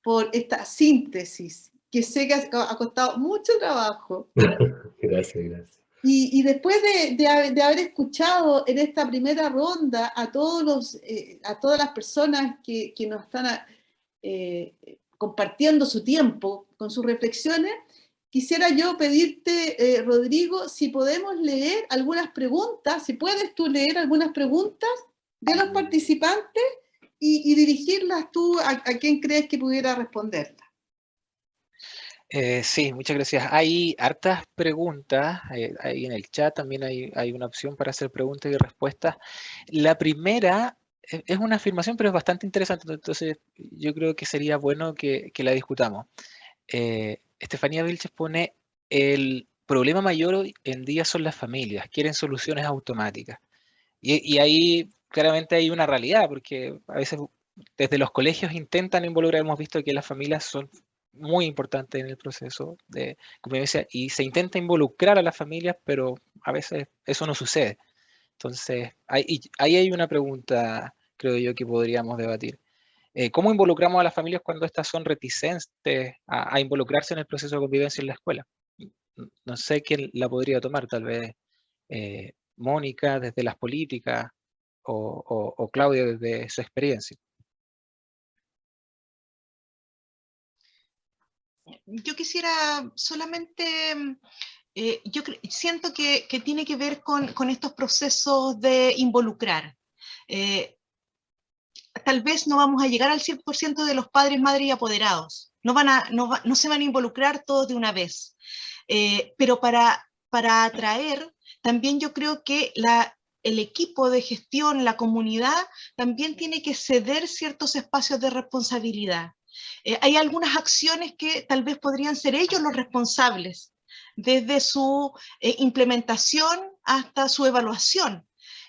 Speaker 1: por esta síntesis, que sé que ha costado mucho trabajo.
Speaker 5: Gracias, gracias.
Speaker 1: Y después de haber escuchado en esta primera ronda a todas las personas que nos están compartiendo su tiempo con sus reflexiones, quisiera yo pedirte, Rodrigo, si podemos leer algunas preguntas, si puedes tú leer algunas preguntas de los participantes y dirigirlas tú a quien crees que pudiera responderlas.
Speaker 6: Sí, muchas gracias. Hay hartas preguntas, ahí en el chat también hay una opción para hacer preguntas y respuestas. La primera es una afirmación, pero es bastante interesante, entonces yo creo que sería bueno que la discutamos. Estefanía Vilches pone, el problema mayor hoy en día son las familias, quieren soluciones automáticas. Y ahí claramente hay una realidad, porque a veces desde los colegios intentan involucrar, hemos visto que las familias son muy importantes en el proceso de convivencia y se intenta involucrar a las familias, pero a veces eso no sucede. Entonces, ahí hay una pregunta, creo yo, que podríamos debatir. ¿Cómo involucramos a las familias cuando estas son reticentes a involucrarse en el proceso de convivencia en la escuela? No sé quién la podría tomar, tal vez Mónica desde las políticas o Claudia desde su experiencia.
Speaker 4: Yo quisiera solamente siento que tiene que ver con estos procesos de involucrar. Tal vez no vamos a llegar al 100% de los padres, madres y apoderados. No se van a involucrar todos de una vez. Pero para atraer, también yo creo que el equipo de gestión, la comunidad, también tiene que ceder ciertos espacios de responsabilidad. Hay algunas acciones que tal vez podrían ser ellos los responsables, desde su implementación hasta su evaluación.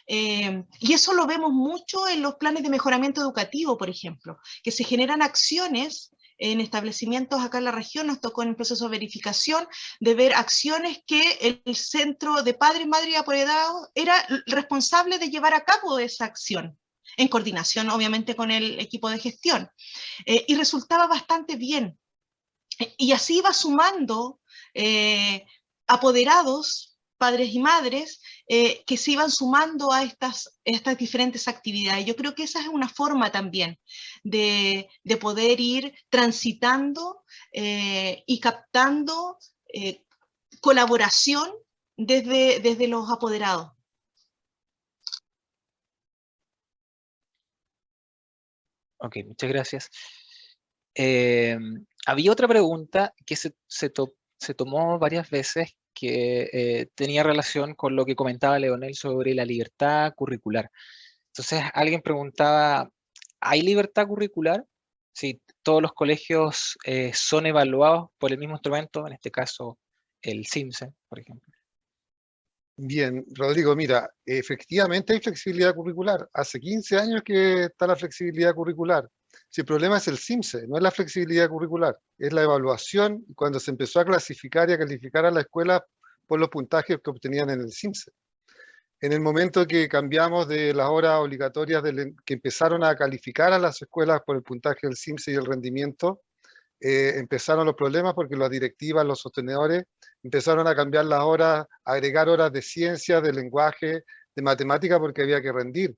Speaker 4: Y eso lo vemos mucho en los planes de mejoramiento educativo, por ejemplo, que se generan acciones en establecimientos acá en la región. Nos tocó en el proceso de verificación de ver acciones que el centro de padres, madres y apoderados era responsable de llevar a cabo esa acción, en coordinación obviamente con el equipo de gestión, y resultaba bastante bien. Y así iba sumando apoderados, padres y madres, que se iban sumando a estas diferentes actividades. Yo creo que esa es una forma también de poder ir transitando y captando colaboración desde los apoderados.
Speaker 6: Ok, muchas gracias. Había otra pregunta que se tomó varias veces, que tenía relación con lo que comentaba Leonel sobre la libertad curricular. Entonces alguien preguntaba, ¿hay libertad curricular si todos los colegios son evaluados por el mismo instrumento, en este caso el CIMSE, por ejemplo?
Speaker 3: Bien, Rodrigo, mira, efectivamente hay flexibilidad curricular. Hace 15 años que está la flexibilidad curricular. Si el problema es el CIMSE, no es la flexibilidad curricular, es la evaluación cuando se empezó a clasificar y a calificar a la escuela por los puntajes que obtenían en el CIMSE. En el momento que cambiamos de las horas obligatorias, que empezaron a calificar a las escuelas por el puntaje del CIMSE y el rendimiento, empezaron los problemas porque las directivas, los sostenedores, empezaron a cambiar las horas, a agregar horas de ciencia, de lenguaje, de matemática, porque había que rendir.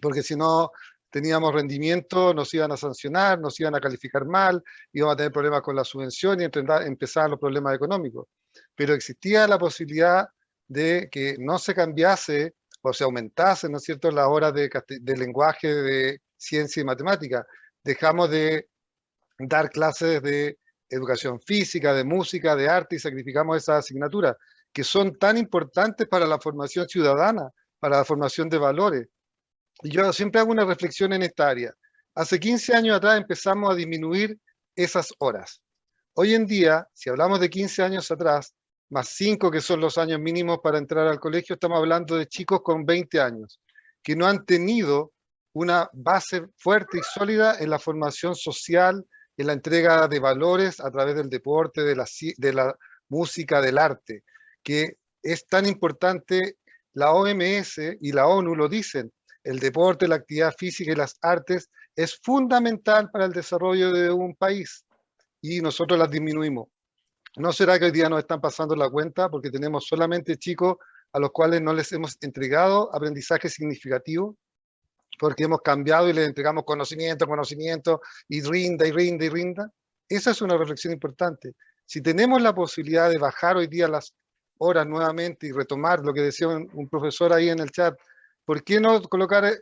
Speaker 3: Porque si no teníamos rendimiento, nos iban a sancionar, nos iban a calificar mal, íbamos a tener problemas con la subvención y empezaban los problemas económicos. Pero existía la posibilidad de que no se cambiase o se aumentase, ¿no es cierto?, las horas de lenguaje, de ciencia y matemática. Dejamos de dar clases de educación física, de música, de arte, y sacrificamos esas asignaturas que son tan importantes para la formación ciudadana, para la formación de valores. Y yo siempre hago una reflexión en esta área. Hace 15 años atrás empezamos a disminuir esas horas. Hoy en día, si hablamos de 15 años atrás, más 5 que son los años mínimos para entrar al colegio, estamos hablando de chicos con 20 años, que no han tenido una base fuerte y sólida en la formación social, en la entrega de valores a través del deporte, de la música, del arte, que es tan importante. La OMS y la ONU lo dicen, el deporte, la actividad física y las artes es fundamental para el desarrollo de un país, y nosotros las disminuimos. ¿No será que hoy día nos están pasando la cuenta porque tenemos solamente chicos a los cuales no les hemos entregado aprendizaje significativo? Porque hemos cambiado y les entregamos conocimiento, y rinda. Esa es una reflexión importante. Si tenemos la posibilidad de bajar hoy día las horas nuevamente y retomar lo que decía un profesor ahí en el chat, ¿por qué no colocar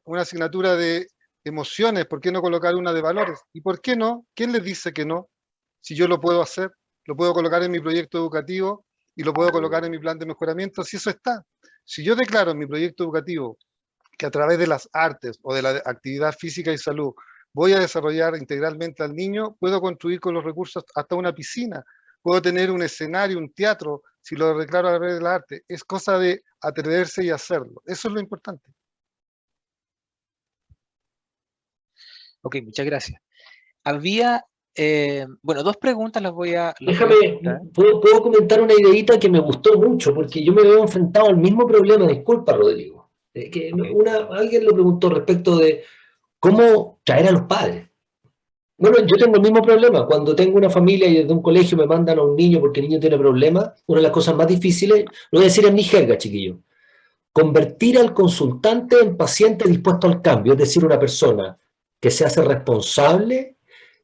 Speaker 3: una asignatura de emociones? ¿Por qué no colocar una de valores? ¿Y por qué no? ¿Quién les dice que no? Si yo lo puedo hacer, lo puedo colocar en mi proyecto educativo y lo puedo colocar en mi plan de mejoramiento, si eso está. Si yo declaro en mi proyecto educativo que a través de las artes o de la actividad física y salud voy a desarrollar integralmente al niño, puedo construir con los recursos hasta una piscina, puedo tener un escenario, un teatro, si lo declaro a través del arte. Es cosa de atreverse y hacerlo. Eso es lo importante.
Speaker 6: Ok, muchas gracias. Había, bueno, dos preguntas las voy a...
Speaker 5: Déjame, ¿puedo comentar una ideita que me gustó mucho? Porque yo me veo enfrentado al mismo problema, disculpa, Rodrigo. Que
Speaker 6: Okay.
Speaker 5: Alguien lo preguntó respecto de cómo traer a los padres. Bueno, yo tengo el mismo problema. Cuando tengo una familia y desde un colegio me mandan a un niño porque el niño tiene problemas, una de las cosas más difíciles, lo voy a decir en mi jerga, chiquillo, convertir al consultante en paciente dispuesto al cambio, es decir, una persona que se hace responsable,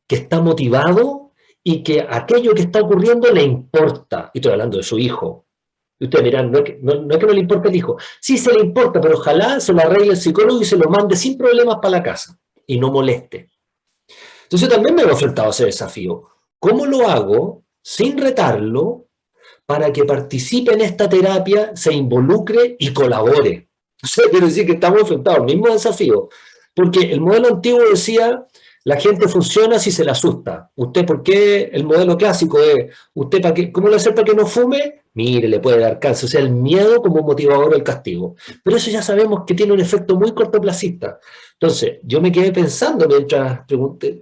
Speaker 5: que está motivado y que aquello que está ocurriendo le importa. Y estoy hablando de su hijo. Y ustedes dirán, no es que no le importa el hijo. Sí, se le importa, pero ojalá se lo arregle el psicólogo y se lo mande sin problemas para la casa y no moleste. Entonces yo también me he enfrentado a ese desafío. ¿Cómo lo hago sin retarlo para que participe en esta terapia, se involucre y colabore? O sea, quiero decir que estamos enfrentados al mismo desafío. Porque el modelo antiguo decía, la gente funciona si se le asusta. ¿Usted por qué? El modelo clásico es, ¿usted para qué? ¿Cómo lo hace para que no fume? Mire, le puede dar cáncer. O sea, el miedo como motivador del castigo. Pero eso ya sabemos que tiene un efecto muy cortoplacista. Entonces, yo me quedé pensando mientras pregunté,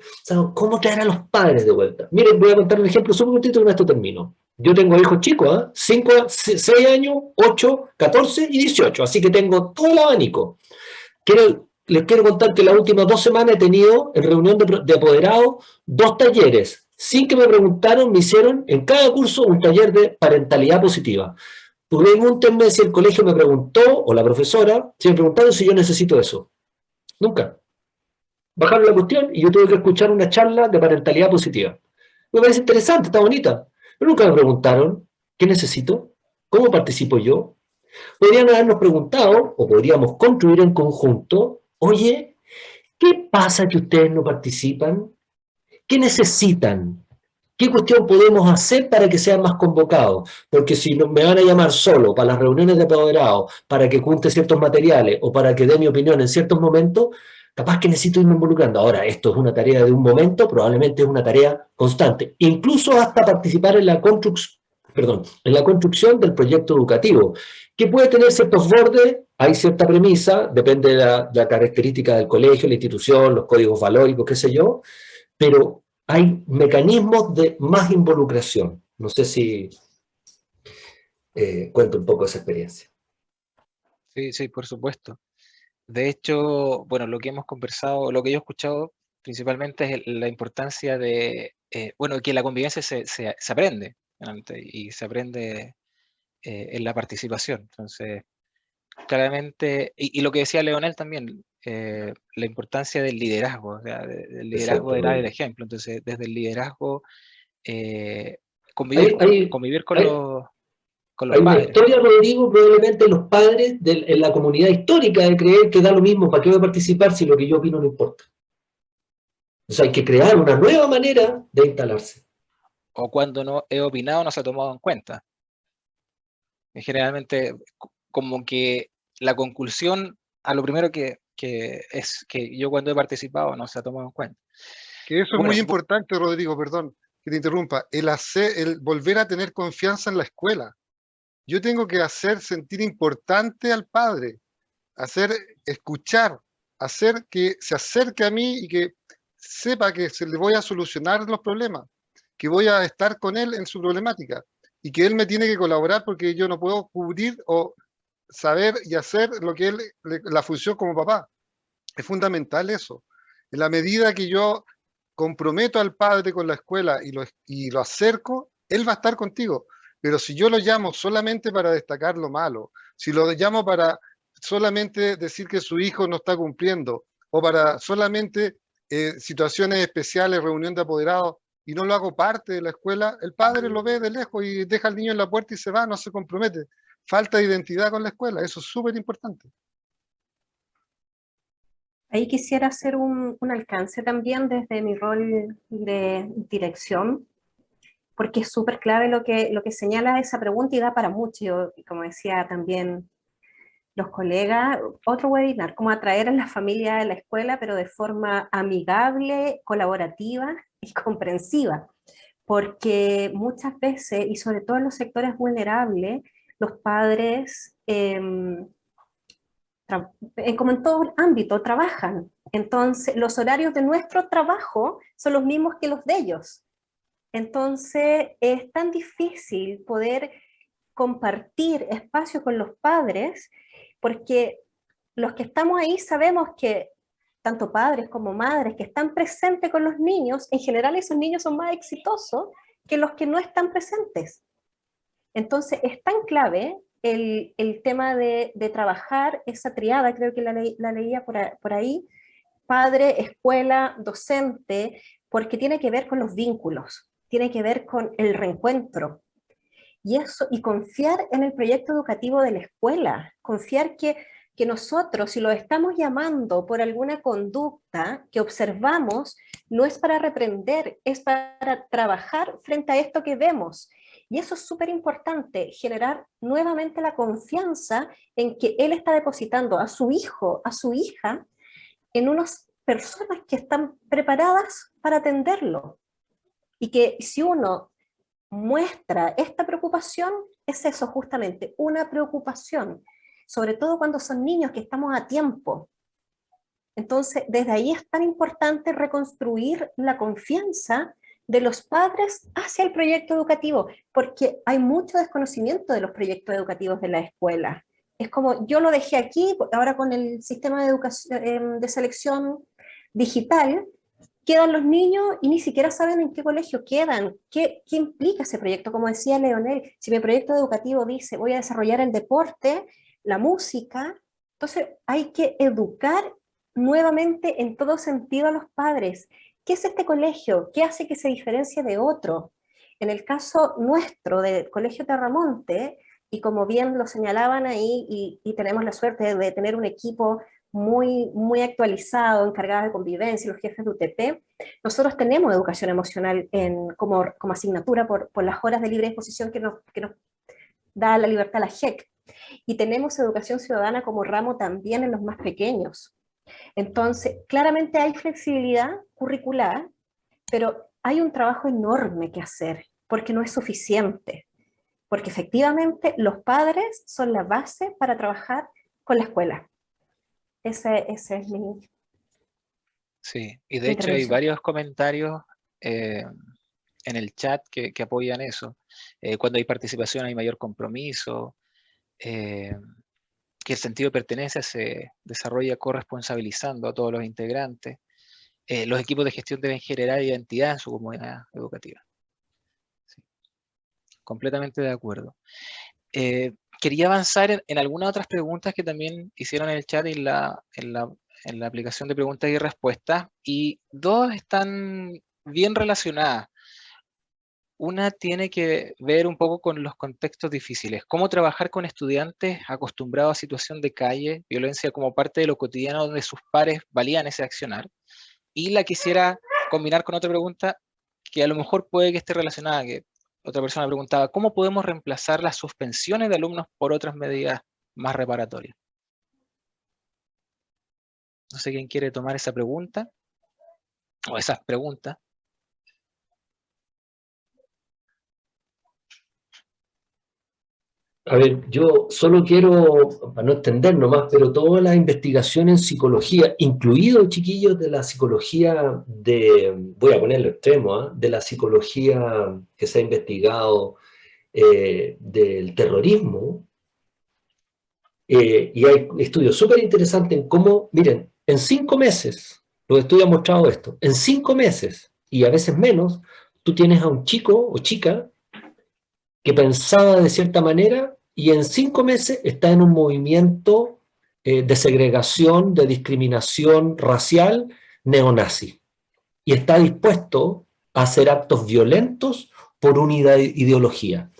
Speaker 5: ¿cómo traer a los padres de vuelta? Miren, voy a contar un ejemplo súper cortito y con esto termino. Yo tengo hijos chicos, ¿eh? 5, 6 años, 8, 14 y 18, así que tengo todo el abanico. Les quiero contar que las últimas 2 semanas he tenido en reunión de apoderados 2 talleres. Sin que me preguntaron, me hicieron en cada curso un taller de parentalidad positiva. Pregúntenme si el colegio me preguntó, o la profesora, si me preguntaron si yo necesito eso. Nunca. Bajaron la cuestión y yo tuve que escuchar una charla de parentalidad positiva. Me parece interesante, está bonita. Pero nunca me preguntaron, ¿qué necesito? ¿Cómo participo yo? Podrían habernos preguntado, o podríamos construir en conjunto, oye, ¿qué pasa que ustedes no participan? ¿Qué necesitan? ¿Qué cuestión podemos hacer para que sean más convocados? Porque si me van a llamar solo para las reuniones de apoderados, para que cuente ciertos materiales o para que dé mi opinión en ciertos momentos, capaz que necesito irme involucrando. Ahora, esto es una tarea de un momento, probablemente es una tarea constante. Incluso hasta participar en la construcción del proyecto educativo, que puede tener ciertos bordes, hay cierta premisa, depende de la característica del colegio, la institución, los códigos valóricos, qué sé yo, pero hay mecanismos de más involucración. No sé si cuento un poco esa experiencia.
Speaker 6: Sí, sí, por supuesto. De hecho, bueno, lo que hemos conversado, lo que yo he escuchado principalmente es la importancia de, bueno, que la convivencia se aprende, realmente, y se aprende en la participación. Entonces, claramente, y lo que decía Leonel también, la importancia del liderazgo, o sea, del liderazgo de dar el ejemplo. Entonces, desde el liderazgo, convivir con los
Speaker 5: Hay una
Speaker 6: padres.
Speaker 5: historia, Rodrigo, probablemente los padres en la comunidad histórica de creer que da lo mismo, ¿para qué voy a participar si lo que yo opino no importa? Entonces hay que crear una nueva manera de instalarse.
Speaker 6: O cuando no he opinado no se ha tomado en cuenta. Y generalmente, como que la conclusión a lo primero que es que yo cuando he participado no se ha tomado en cuenta.
Speaker 3: Que eso es muy importante, Rodrigo, perdón que te interrumpa, el volver a tener confianza en la escuela. Yo tengo que hacer sentir importante al padre, hacer escuchar, hacer que se acerque a mí y que sepa que se le voy a solucionar los problemas, que voy a estar con él en su problemática y que él me tiene que colaborar porque yo no puedo cubrir o saber y hacer lo que él, la función como papá. Es fundamental eso. En la medida que yo comprometo al padre con la escuela y lo acerco, él va a estar contigo. Pero si yo lo llamo solamente para destacar lo malo, si lo llamo para solamente decir que su hijo no está cumpliendo, o para solamente situaciones especiales, reunión de apoderados, y no lo hago parte de la escuela, el padre lo ve de lejos y deja al niño en la puerta y se va, no se compromete. Falta de identidad con la escuela, eso es súper importante.
Speaker 2: Ahí quisiera hacer un alcance también desde mi rol de dirección, porque es súper clave lo que señala esa pregunta y da para mucho. Y como decía también los colegas, otro webinar, cómo atraer a la familia a la escuela, pero de forma amigable, colaborativa y comprensiva. Porque muchas veces, y sobre todo en los sectores vulnerables, los padres, como en todo ámbito, trabajan. Entonces, los horarios de nuestro trabajo son los mismos que los de ellos. Entonces, es tan difícil poder compartir espacio con los padres, porque los que estamos ahí sabemos que tanto padres como madres que están presentes con los niños, en general esos niños son más exitosos que los que no están presentes. Entonces, es tan clave el tema de trabajar esa triada, creo que la leía por ahí, padre, escuela, docente, porque tiene que ver con los vínculos. tiene que ver con el reencuentro. Y confiar en el proyecto educativo de la escuela, confiar que nosotros, si lo estamos llamando por alguna conducta que observamos, no es para reprender, es para trabajar frente a esto que vemos. Y eso es súper importante, generar nuevamente la confianza en que él está depositando a su hijo, a su hija, en unas personas que están preparadas para atenderlo. Y que si uno muestra esta preocupación, es eso justamente, una preocupación, sobre todo cuando son niños que estamos a tiempo. Entonces, desde ahí es tan importante reconstruir la confianza de los padres hacia el proyecto educativo, porque hay mucho desconocimiento de los proyectos educativos de la escuela. Es como, yo lo dejé aquí, ahora con el sistema de educación, de selección digital, quedan los niños y ni siquiera saben en qué colegio quedan, qué implica ese proyecto. Como decía Leonel, si mi proyecto educativo dice voy a desarrollar el deporte, la música, entonces hay que educar nuevamente en todo sentido a los padres. ¿Qué es este colegio? ¿Qué hace que se diferencie de otro? En el caso nuestro del Colegio Terramonte, y como bien lo señalaban ahí, y tenemos la suerte de tener un equipo muy actualizado, encargado de convivencia, los jefes de UTP, nosotros tenemos educación emocional como asignatura por las horas de libre disposición que nos da la libertad la JEC. Y tenemos educación ciudadana como ramo también en los más pequeños. Entonces, claramente hay flexibilidad curricular, pero hay un trabajo enorme que hacer, porque no es suficiente. Porque efectivamente los padres son la base para trabajar con la escuela. Ese es mi...
Speaker 6: Sí, y de hecho hay varios comentarios en el chat que apoyan eso. Cuando hay participación hay mayor compromiso, que el sentido de pertenencia se desarrolla corresponsabilizando a todos los integrantes. Los equipos de gestión deben generar identidad en su comunidad educativa. Sí, completamente de acuerdo. Quería avanzar en algunas otras preguntas que también hicieron en el chat y en la aplicación de preguntas y respuestas, y dos están bien relacionadas. Una tiene que ver un poco con los contextos difíciles, cómo trabajar con estudiantes acostumbrados a situación de calle, violencia como parte de lo cotidiano donde sus pares valían ese accionar. Y la quisiera combinar con otra pregunta que a lo mejor puede que esté relacionada, que otra persona preguntaba, ¿cómo podemos reemplazar las suspensiones de alumnos por otras medidas más reparatorias? No sé quién quiere tomar esa pregunta, o esas preguntas.
Speaker 5: A ver, yo solo quiero, para no extender nomás, pero toda la investigación en psicología, incluidos chiquillos de la psicología voy a ponerlo extremo, de la psicología que se ha investigado del terrorismo, y hay estudios súper interesantes en cómo, miren, en 5 meses, los estudios han mostrado esto, en 5 meses, y a veces menos, tú tienes a un chico o chica que pensaba de cierta manera y en 5 meses está en un movimiento de segregación, de discriminación racial neonazi. Y está dispuesto a hacer actos violentos por una ideología.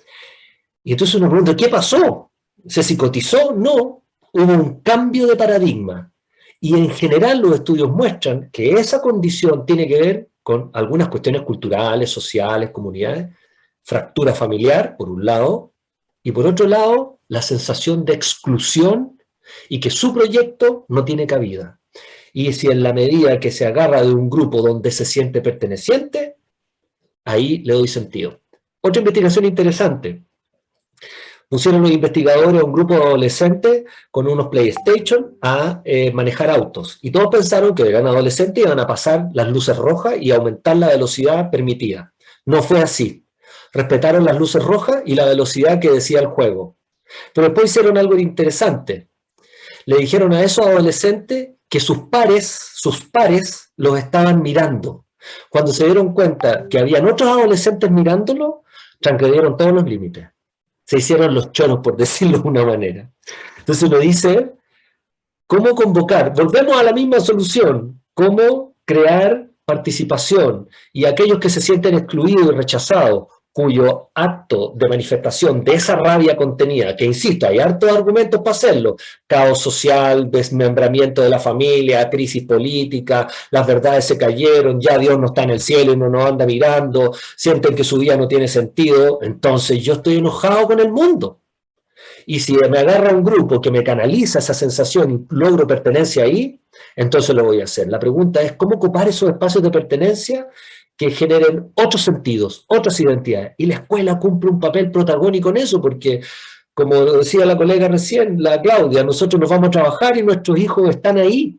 Speaker 5: Y entonces uno pregunta, ¿qué pasó? ¿Se psicotizó? No, hubo un cambio de paradigma. Y en general los estudios muestran que esa condición tiene que ver con algunas cuestiones culturales, sociales, comunidades, fractura familiar, por un lado, y por otro lado, la sensación de exclusión y que su proyecto no tiene cabida. Y si en la medida que se agarra de un grupo donde se siente perteneciente, ahí le doy sentido. Otra investigación interesante. Pusieron los investigadores a un grupo de adolescentes con unos PlayStation a manejar autos. Y todos pensaron que eran adolescentes y iban a pasar las luces rojas y aumentar la velocidad permitida. No fue así. Respetaron las luces rojas y la velocidad que decía el juego. Pero después hicieron algo interesante. Le dijeron a esos adolescentes que sus pares los estaban mirando. Cuando se dieron cuenta que habían otros adolescentes mirándolo, transgredieron todos los límites. Se hicieron los choros, por decirlo de una manera. Entonces uno dice, ¿cómo convocar? Volvemos a la misma solución. ¿Cómo crear participación, y aquellos que se sienten excluidos y rechazados, cuyo acto de manifestación de esa rabia contenida, que insisto, hay hartos argumentos para hacerlo, caos social, desmembramiento de la familia, crisis política, las verdades se cayeron, ya Dios no está en el cielo y no nos anda mirando, sienten que su vida no tiene sentido, entonces yo estoy enojado con el mundo. Y si me agarra un grupo que me canaliza esa sensación y logro pertenencia ahí, entonces lo voy a hacer. La pregunta es cómo ocupar esos espacios de pertenencia que generen otros sentidos, otras identidades. Y la escuela cumple un papel protagónico en eso, porque, como decía la colega recién, la Claudia, nosotros nos vamos a trabajar y nuestros hijos están ahí.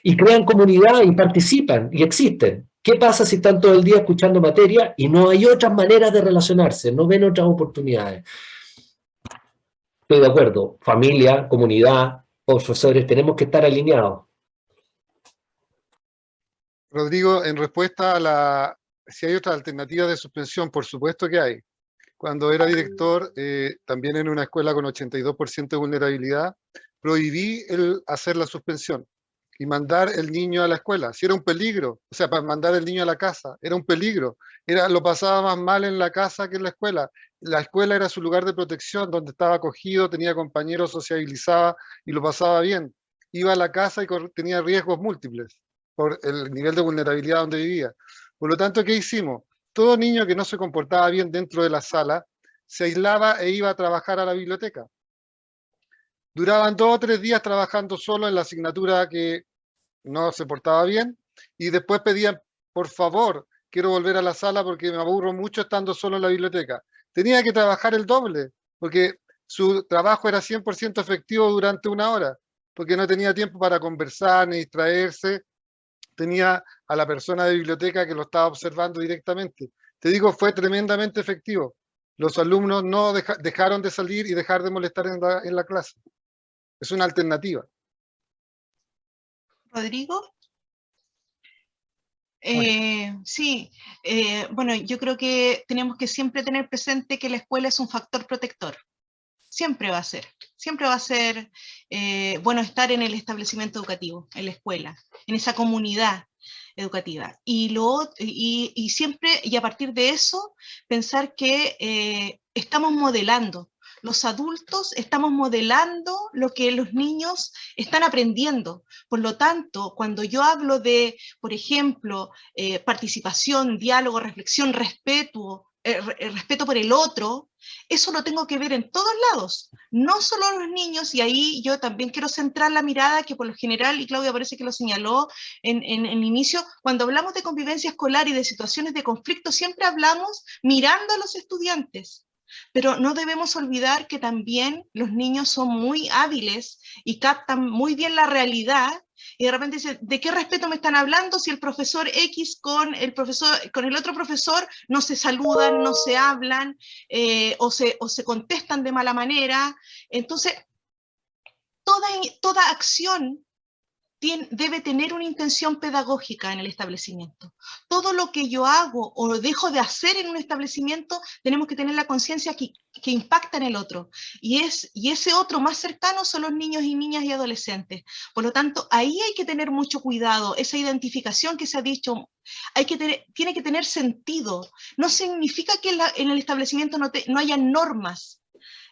Speaker 5: Y crean comunidad y participan y existen. ¿Qué pasa si están todo el día escuchando materia y no hay otras maneras de relacionarse, no ven otras oportunidades? Estoy de acuerdo, familia, comunidad, profesores, tenemos que estar alineados.
Speaker 3: Rodrigo, en respuesta a si hay otras alternativas de suspensión, por supuesto que hay. Cuando era director, también en una escuela con 82% de vulnerabilidad, prohibí hacer la suspensión y mandar el niño a la escuela. Si era un peligro, o sea, para mandar el niño a la casa, era un peligro. Lo pasaba más mal en la casa que en la escuela. La escuela era su lugar de protección, donde estaba acogido, tenía compañeros, sociabilizaba y lo pasaba bien. Iba a la casa y tenía riesgos múltiples por el nivel de vulnerabilidad donde vivía. Por lo tanto, ¿qué hicimos? Todo niño que no se comportaba bien dentro de la sala se aislaba e iba a trabajar a la biblioteca. Duraban 2 o 3 días trabajando solo en la asignatura que no se portaba bien y después pedían, por favor, quiero volver a la sala porque me aburro mucho estando solo en la biblioteca. Tenía que trabajar el doble porque su trabajo era 100% efectivo durante 1 hora, porque no tenía tiempo para conversar ni distraerse. Tenía a la persona de biblioteca que lo estaba observando directamente. Te digo, fue tremendamente efectivo. Los alumnos no dejaron de salir y dejar de molestar en la clase. Es una alternativa.
Speaker 4: Rodrigo. Sí, bueno, yo creo que tenemos que siempre tener presente que la escuela es un factor protector. Siempre va a ser bueno estar en el establecimiento educativo, en la escuela, en esa comunidad educativa. Y siempre, y a partir de eso, pensar que estamos modelando. Los adultos estamos modelando lo que los niños están aprendiendo. Por lo tanto, cuando yo hablo de, por ejemplo, participación, diálogo, reflexión, respeto por el otro, eso lo tengo que ver en todos lados, no solo los niños, y ahí yo también quiero centrar la mirada que por lo general, y Claudia parece que lo señaló en el inicio, cuando hablamos de convivencia escolar y de situaciones de conflicto, siempre hablamos mirando a los estudiantes, pero no debemos olvidar que también los niños son muy hábiles y captan muy bien la realidad. Y de repente dicen, ¿de qué respeto me están hablando si el profesor X con el otro profesor no se saludan, no se hablan, o se contestan de mala manera? Entonces, toda acción debe tener una intención pedagógica en el establecimiento. Todo lo que yo hago o dejo de hacer en un establecimiento, tenemos que tener la conciencia que impacta en el otro. Y ese otro más cercano son los niños y niñas y adolescentes. Por lo tanto, ahí hay que tener mucho cuidado. Esa identificación que se ha dicho, tiene que tener sentido. No significa que en el establecimiento no haya normas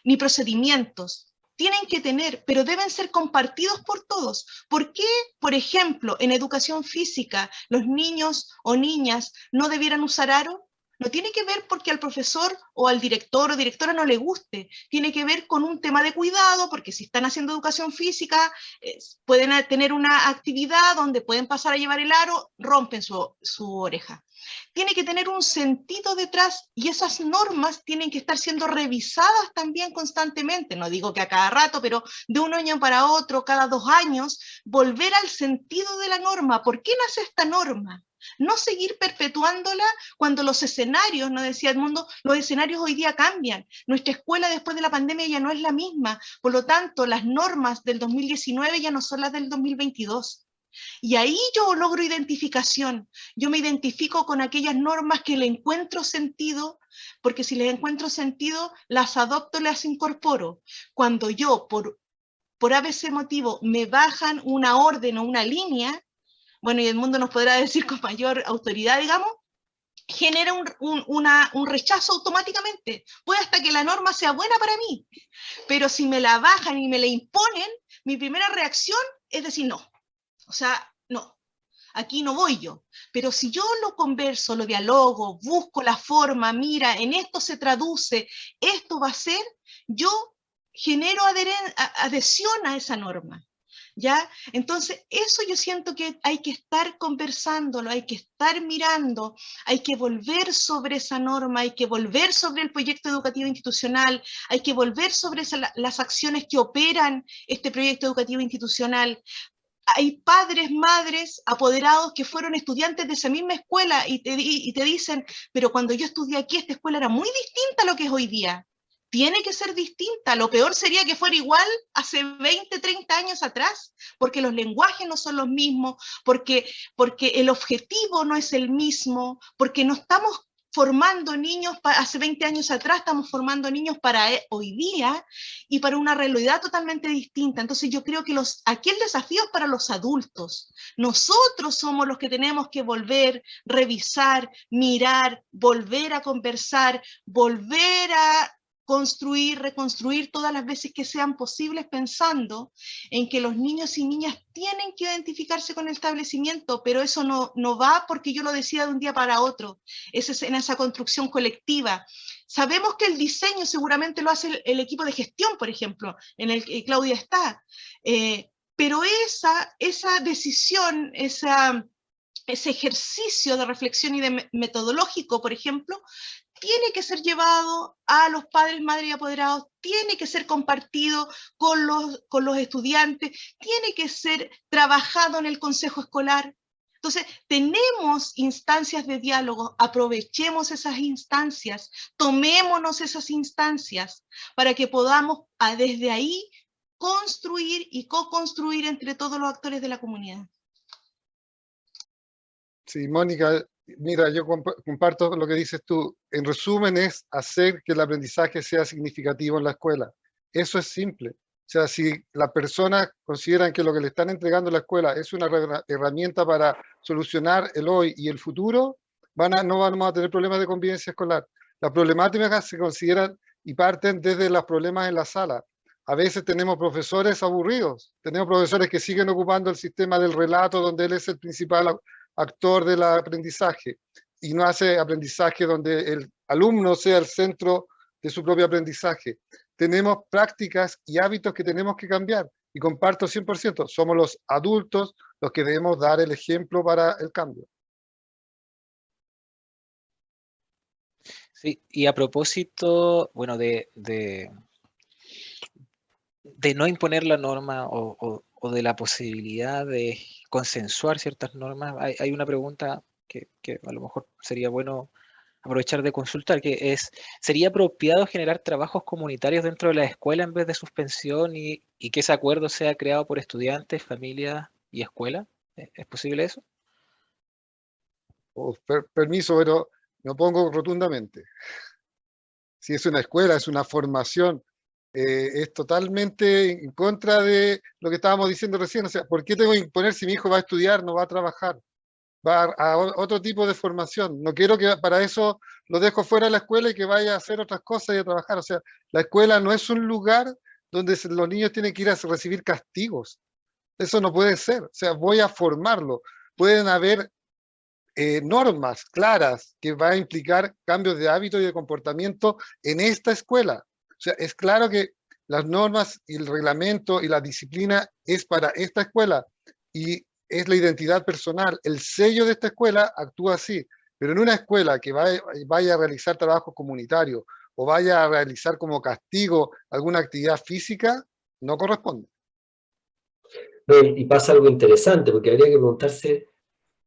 Speaker 4: ni procedimientos. Tienen que tener, pero deben ser compartidos por todos. ¿Por qué, por ejemplo, en educación física los niños o niñas no debieran usar aro? No tiene que ver porque al profesor o al director o directora no le guste, tiene que ver con un tema de cuidado, porque si están haciendo educación física, pueden tener una actividad donde pueden pasar a llevar el aro, rompen su oreja. Tiene que tener un sentido detrás y esas normas tienen que estar siendo revisadas también constantemente. No digo que a cada rato, pero de un año para otro, cada 2 años, volver al sentido de la norma. ¿Por qué nace esta norma? No seguir perpetuándola cuando los escenarios, no decía Edmundo, los escenarios hoy día cambian. Nuestra escuela después de la pandemia ya no es la misma. Por lo tanto, las normas del 2019 ya no son las del 2022. Y ahí yo logro identificación. Yo me identifico con aquellas normas que le encuentro sentido, porque si les encuentro sentido, las adopto, las incorporo. Cuando yo, por ABC motivo, me bajan una orden o una línea, bueno, y el mundo nos podrá decir con mayor autoridad, digamos, genera un rechazo automáticamente. Puede hasta que la norma sea buena para mí, pero si me la bajan y me la imponen, mi primera reacción es decir no. O sea, no, aquí no voy yo. Pero si yo lo converso, lo dialogo, busco la forma, mira, en esto se traduce, esto va a ser, yo genero adhesión a esa norma. ¿Ya? Entonces, eso yo siento que hay que estar conversándolo, hay que estar mirando, hay que volver sobre esa norma, hay que volver sobre el proyecto educativo institucional, hay que volver sobre las acciones que operan este proyecto educativo institucional. Hay padres, madres, apoderados que fueron estudiantes de esa misma escuela y te dicen, pero cuando yo estudié aquí, esta escuela era muy distinta a lo que es hoy día. Tiene que ser distinta. Lo peor sería que fuera igual hace 20, 30 años atrás, porque los lenguajes no son los mismos, porque el objetivo no es el mismo, porque no estamos formando niños, hace 20 años atrás estamos formando niños para hoy día y para una realidad totalmente distinta. Entonces yo creo que aquí el desafío es para los adultos. Nosotros somos los que tenemos que volver, revisar, mirar, volver a conversar, volver a construir, reconstruir todas las veces que sean posibles, pensando en que los niños y niñas tienen que identificarse con el establecimiento, pero eso no va porque yo lo decida de un día para otro, es en esa construcción colectiva. Sabemos que el diseño seguramente lo hace el equipo de gestión, por ejemplo, en el que Claudia está, pero esa decisión, ese ejercicio de reflexión y de metodológico, por ejemplo, tiene que ser llevado a los padres, madres y apoderados, tiene que ser compartido con los estudiantes, tiene que ser trabajado en el consejo escolar. Entonces, tenemos instancias de diálogo, aprovechemos esas instancias, tomémonos esas instancias para que podamos desde ahí construir y co-construir entre todos los actores de la comunidad.
Speaker 3: Sí, Mónica, mira, yo comparto lo que dices tú. En resumen, es hacer que el aprendizaje sea significativo en la escuela. Eso es simple. O sea, si las personas consideran que lo que le están entregando a la escuela es una herramienta para solucionar el hoy y el futuro, no vamos a tener problemas de convivencia escolar. Las problemáticas se consideran y parten desde los problemas en la sala. A veces tenemos profesores aburridos, tenemos profesores que siguen ocupando el sistema del relato donde él es el principal actor del aprendizaje y no hace aprendizaje donde el alumno sea el centro de su propio aprendizaje. Tenemos prácticas y hábitos que tenemos que cambiar y comparto 100%, somos los adultos los que debemos dar el ejemplo para el cambio.
Speaker 6: Sí, y a propósito, bueno, de no imponer la norma o de la posibilidad de consensuar ciertas normas, hay una pregunta que a lo mejor sería bueno aprovechar de consultar, que es, ¿sería apropiado generar trabajos comunitarios dentro de la escuela en vez de suspensión y que ese acuerdo sea creado por estudiantes, familias y escuela? ¿Es posible eso?
Speaker 3: Permiso, pero me opongo rotundamente. Si es una escuela, es una formación, es totalmente en contra de lo que estábamos diciendo recién. O sea, ¿por qué tengo que imponer si mi hijo va a estudiar, no va a trabajar? Va a otro tipo de formación. No quiero que para eso lo dejo fuera de la escuela y que vaya a hacer otras cosas y a trabajar. O sea, la escuela no es un lugar donde los niños tienen que ir a recibir castigos. Eso no puede ser. O sea, voy a formarlo. Pueden haber normas claras que van a implicar cambios de hábito y de comportamiento en esta escuela. O sea, es claro que las normas y el reglamento y la disciplina es para esta escuela y es la identidad personal. El sello de esta escuela actúa así, pero en una escuela que vaya a realizar trabajo comunitario o vaya a realizar como castigo alguna actividad física, no corresponde.
Speaker 5: Y pasa algo interesante, porque habría que preguntarse,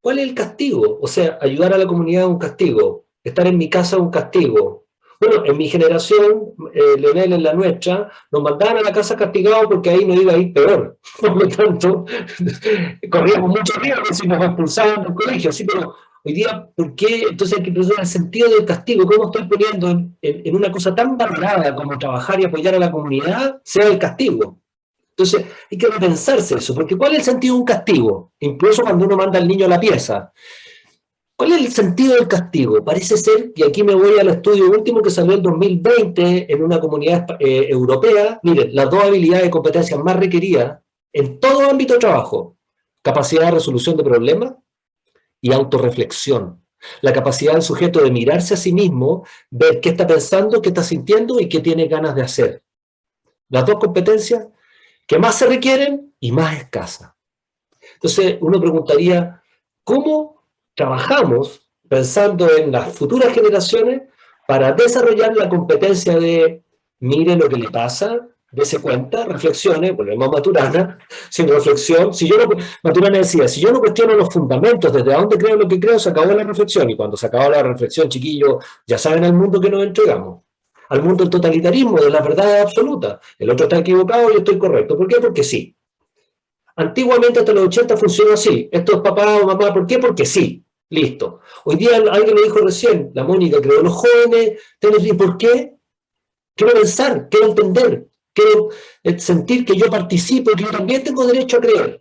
Speaker 5: ¿cuál es el castigo? O sea, ayudar a la comunidad es un castigo, estar en mi casa es un castigo. Bueno, en mi generación, Leonel en la nuestra, nos mandaban a la casa castigados porque ahí nos iba a ir peor. Por lo tanto, corríamos mucho riesgo si nos expulsaban del colegio. Sí, pero hoy día, ¿por qué? Entonces hay que pensar el sentido del castigo. ¿Cómo estoy poniendo en una cosa tan valorada como trabajar y apoyar a la comunidad, sea el castigo? Entonces, hay que repensarse eso, porque ¿cuál es el sentido de un castigo? Incluso cuando uno manda al niño a la pieza. ¿Cuál es el sentido del castigo? Parece ser, y aquí me voy al estudio último que salió en 2020 en una comunidad europea, miren, las dos habilidades y competencias más requeridas en todo ámbito de trabajo, capacidad de resolución de problemas y autorreflexión. La capacidad del sujeto de mirarse a sí mismo, ver qué está pensando, qué está sintiendo y qué tiene ganas de hacer. Las dos competencias que más se requieren y más escasas. Entonces, uno preguntaría, ¿cómo trabajamos pensando en las futuras generaciones para desarrollar la competencia de mire lo que le pasa, dése cuenta, reflexione, volvemos a Maturana, sin reflexión, si yo no, Maturana decía, si yo no cuestiono los fundamentos, desde dónde creo lo que creo, se acabó la reflexión, y cuando se acabó la reflexión, chiquillos, ya saben al mundo que nos entregamos, al mundo del totalitarismo, de la verdad absoluta, el otro está equivocado y yo estoy correcto, ¿por qué? Porque sí. Antiguamente hasta los 80 funcionó así. Esto es papá o mamá, ¿por qué? Porque sí. Listo. Hoy día alguien lo dijo recién, la Mónica creó los jóvenes, ¿y por qué? Quiero pensar, quiero entender, quiero sentir que yo participo y que yo también tengo derecho a creer.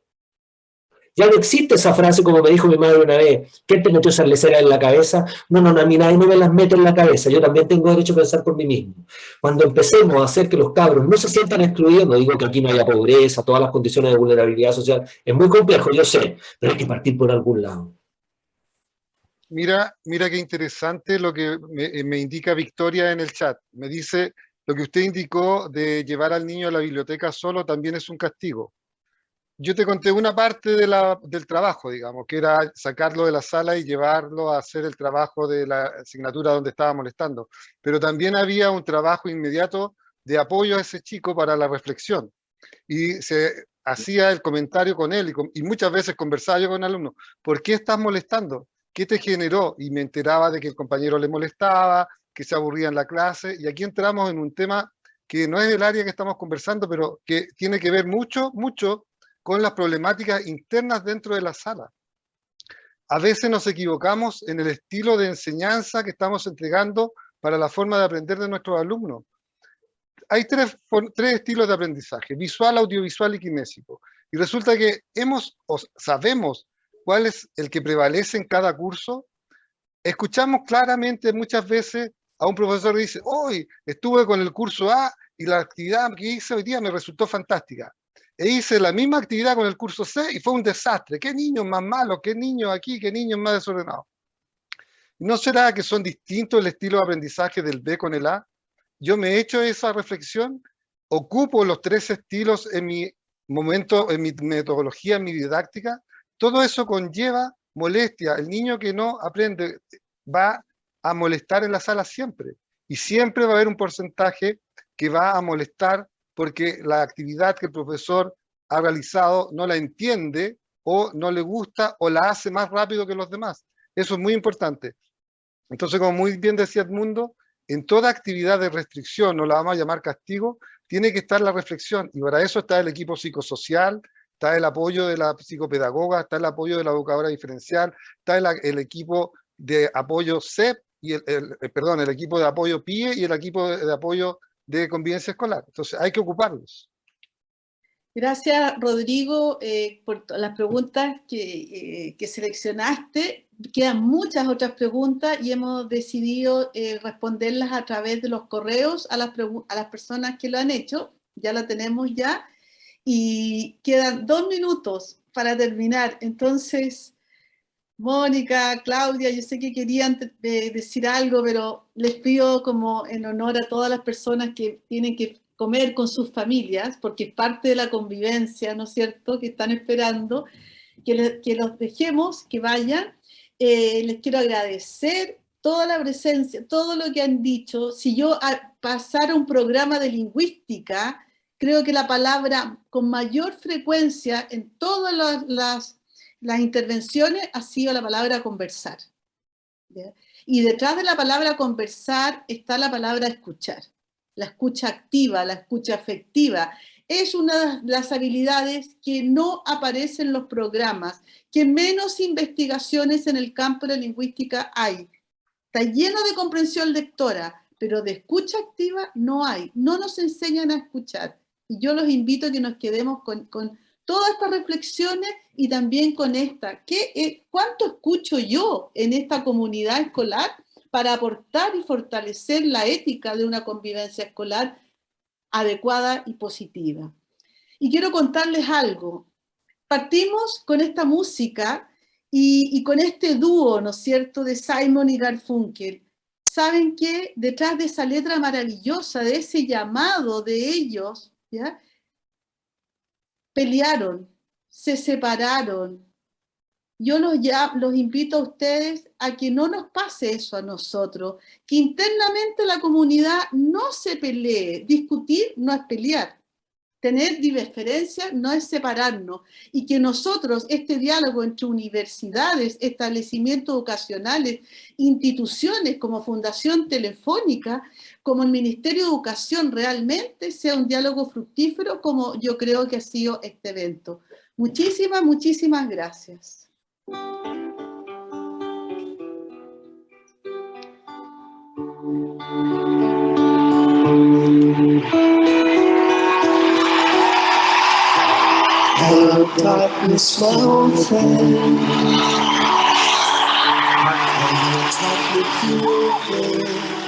Speaker 5: Ya no existe esa frase, como me dijo mi madre una vez, ¿quién te metió esa lecera en la cabeza? No, a mí nadie no me las mete en la cabeza, yo también tengo derecho a pensar por mí mismo. Cuando empecemos a hacer que los cabros no se sientan excluidos, no digo que aquí no haya pobreza, todas las condiciones de vulnerabilidad social, es muy complejo, yo sé, pero hay que partir por algún lado.
Speaker 3: Mira qué interesante lo que me indica Victoria en el chat. Me dice, lo que usted indicó de llevar al niño a la biblioteca solo también es un castigo. Yo te conté una parte del trabajo, digamos, que era sacarlo de la sala y llevarlo a hacer el trabajo de la asignatura donde estaba molestando. Pero también había un trabajo inmediato de apoyo a ese chico para la reflexión. Y se hacía el comentario con él y muchas veces conversaba yo con alumnos. ¿Por qué estás molestando? ¿Qué te generó? Y me enteraba de que el compañero le molestaba, que se aburría en la clase. Y aquí entramos en un tema que no es el área que estamos conversando, pero que tiene que ver mucho con las problemáticas internas dentro de la sala. A veces nos equivocamos en el estilo de enseñanza que estamos entregando para la forma de aprender de nuestros alumnos. Hay tres estilos de aprendizaje: visual, audiovisual y kinésico. Y resulta que sabemos cuál es el que prevalece en cada curso. Escuchamos claramente muchas veces a un profesor que dice, hoy estuve con el curso A y la actividad que hice hoy día me resultó fantástica. E hice la misma actividad con el curso C y fue un desastre. ¿Qué niños más malos? ¿Qué niños aquí? ¿Qué niños más desordenados? ¿No será que son distintos el estilo de aprendizaje del B con el A? Yo me he hecho esa reflexión, ocupo los tres estilos en mi momento, en mi metodología, en mi didáctica. Todo eso conlleva molestia. El niño que no aprende va a molestar en la sala siempre. Y siempre va a haber un porcentaje que va a molestar porque la actividad que el profesor ha realizado no la entiende o no le gusta o la hace más rápido que los demás. Eso es muy importante. Entonces, como muy bien decía Edmundo, en toda actividad de restricción, no la vamos a llamar castigo, tiene que estar la reflexión, y para eso está el equipo psicosocial, está el apoyo de la psicopedagoga, está el apoyo de la educadora diferencial, está el equipo de apoyo CEP, y el equipo de apoyo PIE y el equipo de apoyo de convivencia escolar. Entonces hay que ocuparlos.
Speaker 1: Gracias, Rodrigo, por las preguntas que seleccionaste. Quedan muchas otras preguntas y hemos decidido responderlas a través de los correos a las personas que lo han hecho. Ya la tenemos ya. Y quedan 2 minutos para terminar. Entonces, Mónica, Claudia, yo sé que querían decir algo, pero les pido como en honor a todas las personas que tienen que comer con sus familias, porque es parte de la convivencia, ¿no es cierto?, que están esperando, que los dejemos, que vayan. Les quiero agradecer toda la presencia, todo lo que han dicho. Si yo pasara un programa de lingüística, creo que la palabra con mayor frecuencia en todas las intervenciones ha sido la palabra conversar. ¿Ya? Y detrás de la palabra conversar está la palabra escuchar. La escucha activa, la escucha afectiva. Es una de las habilidades que no aparecen en los programas, que menos investigaciones en el campo de la lingüística hay. Está lleno de comprensión lectora, pero de escucha activa no hay. No nos enseñan a escuchar. Y yo los invito a que nos quedemos con todas estas reflexiones y también con esta. ¿Cuánto escucho yo en esta comunidad escolar para aportar y fortalecer la ética de una convivencia escolar adecuada y positiva? Y quiero contarles algo. Partimos con esta música y con este dúo, ¿no es cierto?, de Simon y Garfunkel. ¿Saben qué? Detrás de esa letra maravillosa, de ese llamado de ellos, ¿ya?, pelearon, se separaron. Yo los invito a ustedes a que no nos pase eso a nosotros, que internamente la comunidad no se pelee. Discutir no es pelear. Tener diferencias no es separarnos, y que nosotros, este diálogo entre universidades, establecimientos educacionales, instituciones como Fundación Telefónica, como el Ministerio de Educación, realmente sea un diálogo fructífero, como yo creo que ha sido este evento. Muchísimas, muchísimas gracias.
Speaker 7: Hello, darkness, my old friend. Can I talk with you again?